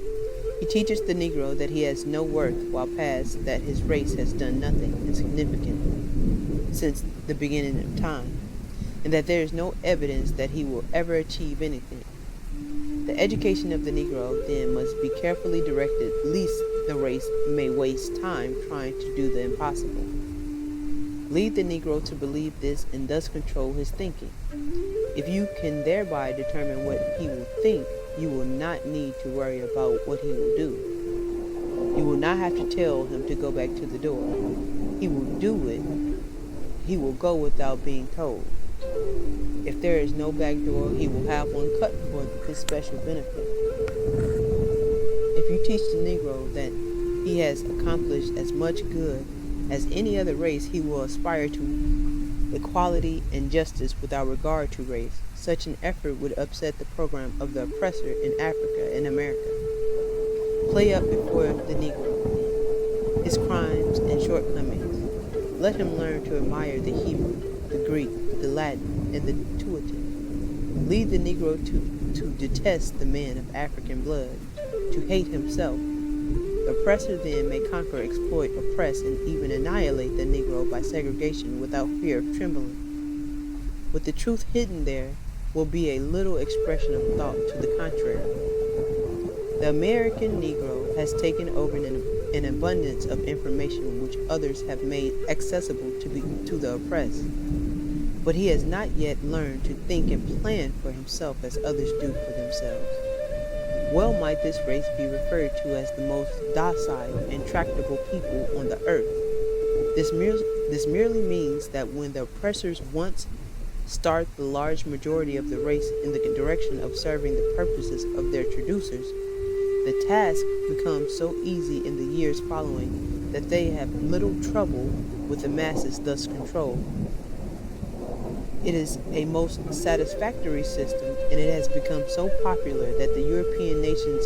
He teaches the Negro that he has no worth, while past that his race has done nothing insignificant since the beginning of time, and that there is no evidence that he will ever achieve anything. The education of the Negro, then, must be carefully directed, lest the race may waste time trying to do the impossible. Lead the Negro to believe this and thus control his thinking. If you can thereby determine what he will think, you will not need to worry about what he will do. You will not have to tell him to go back to the door. He will do it. He will go without being told. If there is no back door, he will have one cut for his special benefit. If you teach the Negro that he has accomplished as much good as any other race, he will aspire to equality and justice without regard to race. Such an effort would upset the program of the oppressor in Africa and America. Play up before the Negro his crimes and shortcomings. Let him learn to admire the Hebrew, the Greek, the Latin, and the Teuton. Lead the Negro to detest the man of African blood, to hate himself. The oppressor then may conquer, exploit, oppress, and even annihilate the Negro by segregation without fear of trembling. With the truth hidden there will be a little expression of thought to the contrary. The American Negro has taken over an abundance of information which others have made accessible to the oppressed, but he has not yet learned to think and plan for himself as others do for themselves. Well might this race be referred to as the most docile and tractable people on the earth. This merely means that when the oppressors once start the large majority of the race in the direction of serving the purposes of their traducers, the task becomes so easy in the years following that they have little trouble with the masses thus controlled. It is a most satisfactory system, and it has become so popular that the European nations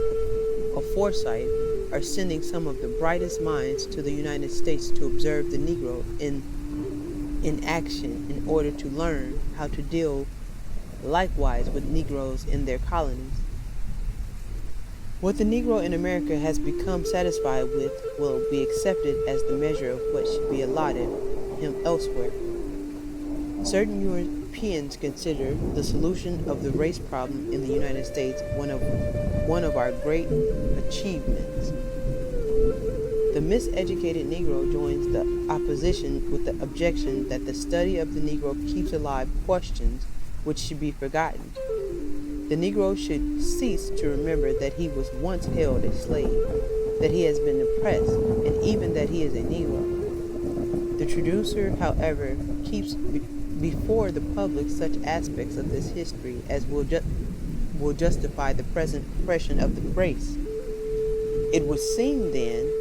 of foresight are sending some of the brightest minds to the United States to observe the Negro in in action in order to learn how to deal likewise with Negroes in their colonies. What the Negro in America has become satisfied with will be accepted as the measure of what should be allotted him elsewhere. Certain Europeans consider the solution of the race problem in the United States one of our great achievements. The miseducated Negro joins the opposition with the objection that the study of the Negro keeps alive questions which should be forgotten. The Negro should cease to remember that he was once held a slave, that he has been oppressed, and even that he is a Negro. The traducer, however, keeps before the public such aspects of this history as will justify the present oppression of the race. It would seem then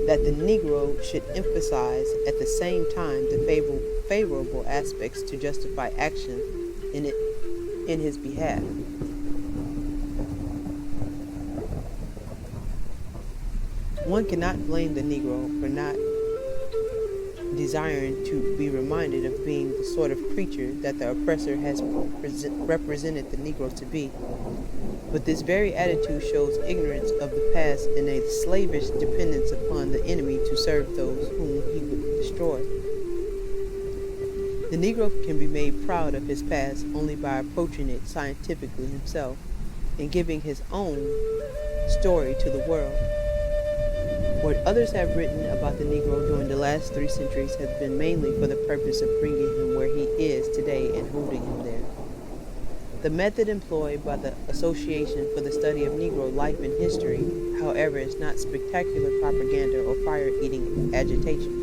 that the Negro should emphasize at the same time the favorable aspects to justify action in his behalf. One cannot blame the Negro for not desiring to be reminded of being the sort of creature that the oppressor has represented the Negro to be. But this very attitude shows ignorance of the past and a slavish dependence upon the enemy to serve those whom he would destroy. The Negro can be made proud of his past only by approaching it scientifically himself and giving his own story to the world. What others have written about the Negro during the last 3 centuries has been mainly for the purpose of bringing him where he is today and holding him there. The method employed by the Association for the Study of Negro Life and History, however, is not spectacular propaganda or fire-eating agitation.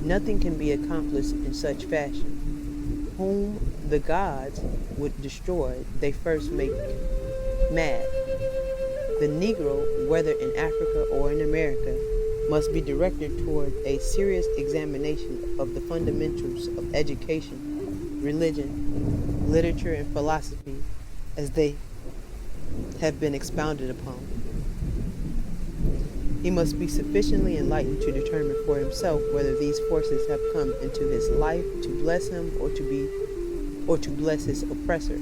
Nothing can be accomplished in such fashion. Whom the gods would destroy, they first make mad. The Negro, whether in Africa or in America, must be directed toward a serious examination of the fundamentals of education, religion, literature, and philosophy as they have been expounded upon. He must be sufficiently enlightened to determine for himself whether these forces have come into his life to bless him or to bless his oppressor.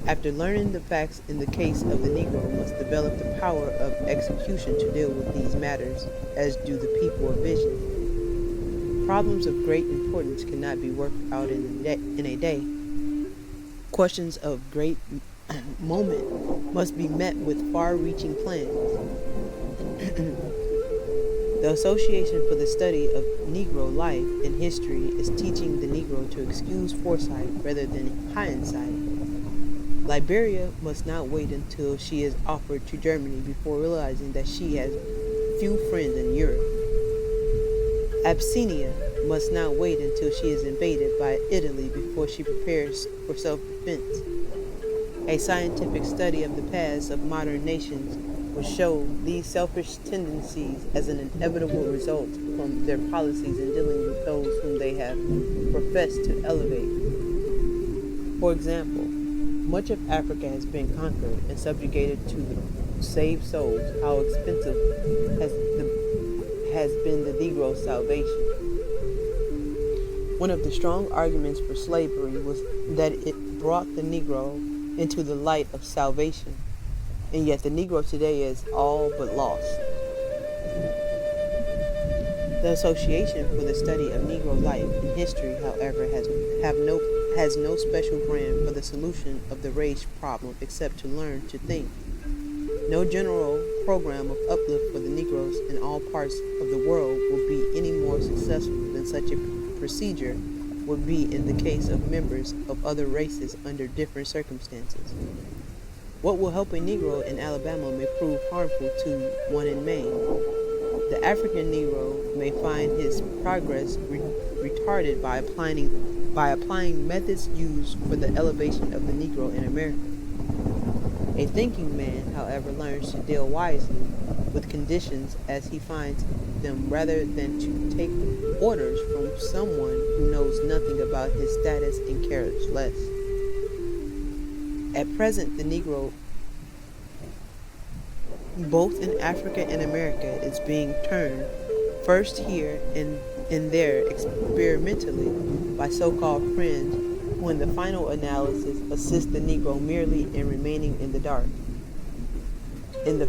After learning the facts in the case of the Negro, must develop the power of execution to deal with these matters, as do the people of vision. Problems of great importance cannot be worked out in a day. Questions of great moment must be met with far-reaching plans. The Association for the Study of Negro Life and History is teaching the Negro to excuse foresight rather than hindsight. Liberia must not wait until she is offered to Germany before realizing that she has few friends in Europe. Abyssinia must not wait until she is invaded by Italy before she prepares for self-defense. A scientific study of the past of modern nations will show these selfish tendencies as an inevitable result from their policies in dealing with those whom they have professed to elevate. For example, much of Africa has been conquered and subjugated to save souls. How expensive has been the Negro's salvation. One of the strong arguments for slavery was that it brought the Negro into the light of salvation, and yet the Negro today is all but lost. The Association for the Study of Negro Life and History, however, has no special grant for the solution of the race problem except to learn to think. No general program of uplift for the Negroes in all parts of the world will be any more successful than such a procedure would be in the case of members of other races under different circumstances. What will help a Negro in Alabama may prove harmful to one in Maine. The African Negro may find his progress retarded by applying methods used for the elevation of the Negro in America. A thinking man, however, learns to deal wisely with conditions as he finds them rather than to take orders from someone who knows nothing about his status and cares less. At present, the Negro, both in Africa and America, is being turned first here and in there experimentally by so-called friends who in the final analysis assist the Negro merely in remaining in the dark. In the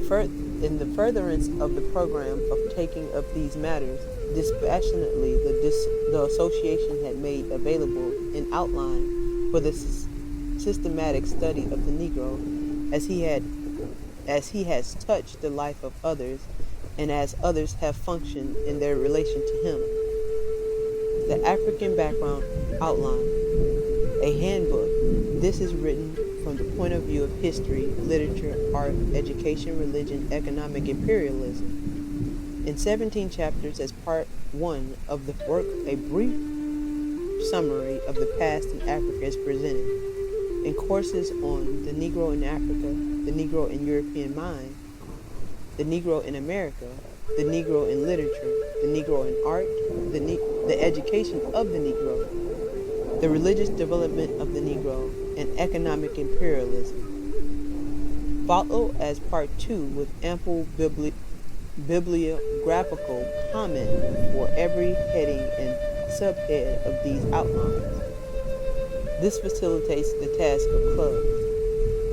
furtherance of the program of taking up these matters dispassionately, the association had made available an outline for the systematic study of the Negro as he has touched the life of others and as others have functioned in their relation to him. The African Background Outline, a handbook. This is written from the point of view of history, literature, art, education, religion, economic imperialism. In 17 chapters as part 1 of the work, a brief summary of the past in Africa is presented. In courses on the Negro in Africa, the Negro in European mind, the Negro in America, the Negro in literature, the Negro in art, the education of the Negro, the religious development of the Negro, and economic imperialism. Follow as part 2 with ample bibliographical comment for every heading and subhead of these outlines. This facilitates the task of clubs,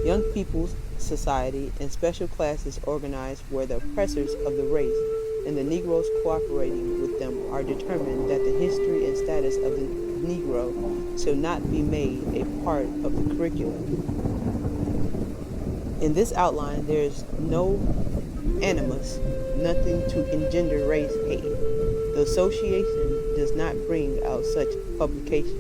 young people's society, and special classes organized where the oppressors of the race and the Negroes cooperating with them are determined that the history and status of the Negro shall not be made a part of the curriculum. In this outline, there is no animus, nothing to engender race hate. The association does not bring out such publications.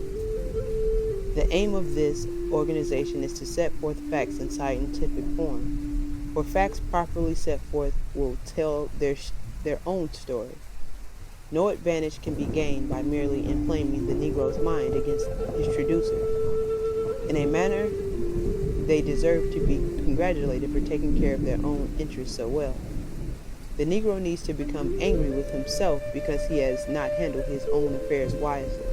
The aim of this organization is to set forth facts in scientific form, for facts properly set forth will tell their own story. No advantage can be gained by merely inflaming the Negro's mind against his traducer. In a manner, they deserve to be congratulated for taking care of their own interests so well. The Negro needs to become angry with himself because he has not handled his own affairs wisely.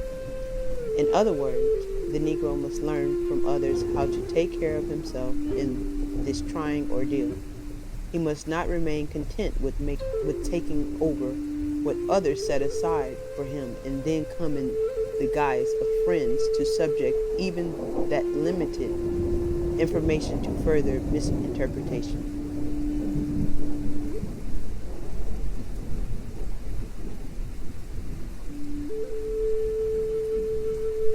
In other words, the Negro must learn from others how to take care of himself in this trying ordeal. He must not remain content with taking over what others set aside for him and then come in the guise of friends to subject even that limited information to further misinterpretation.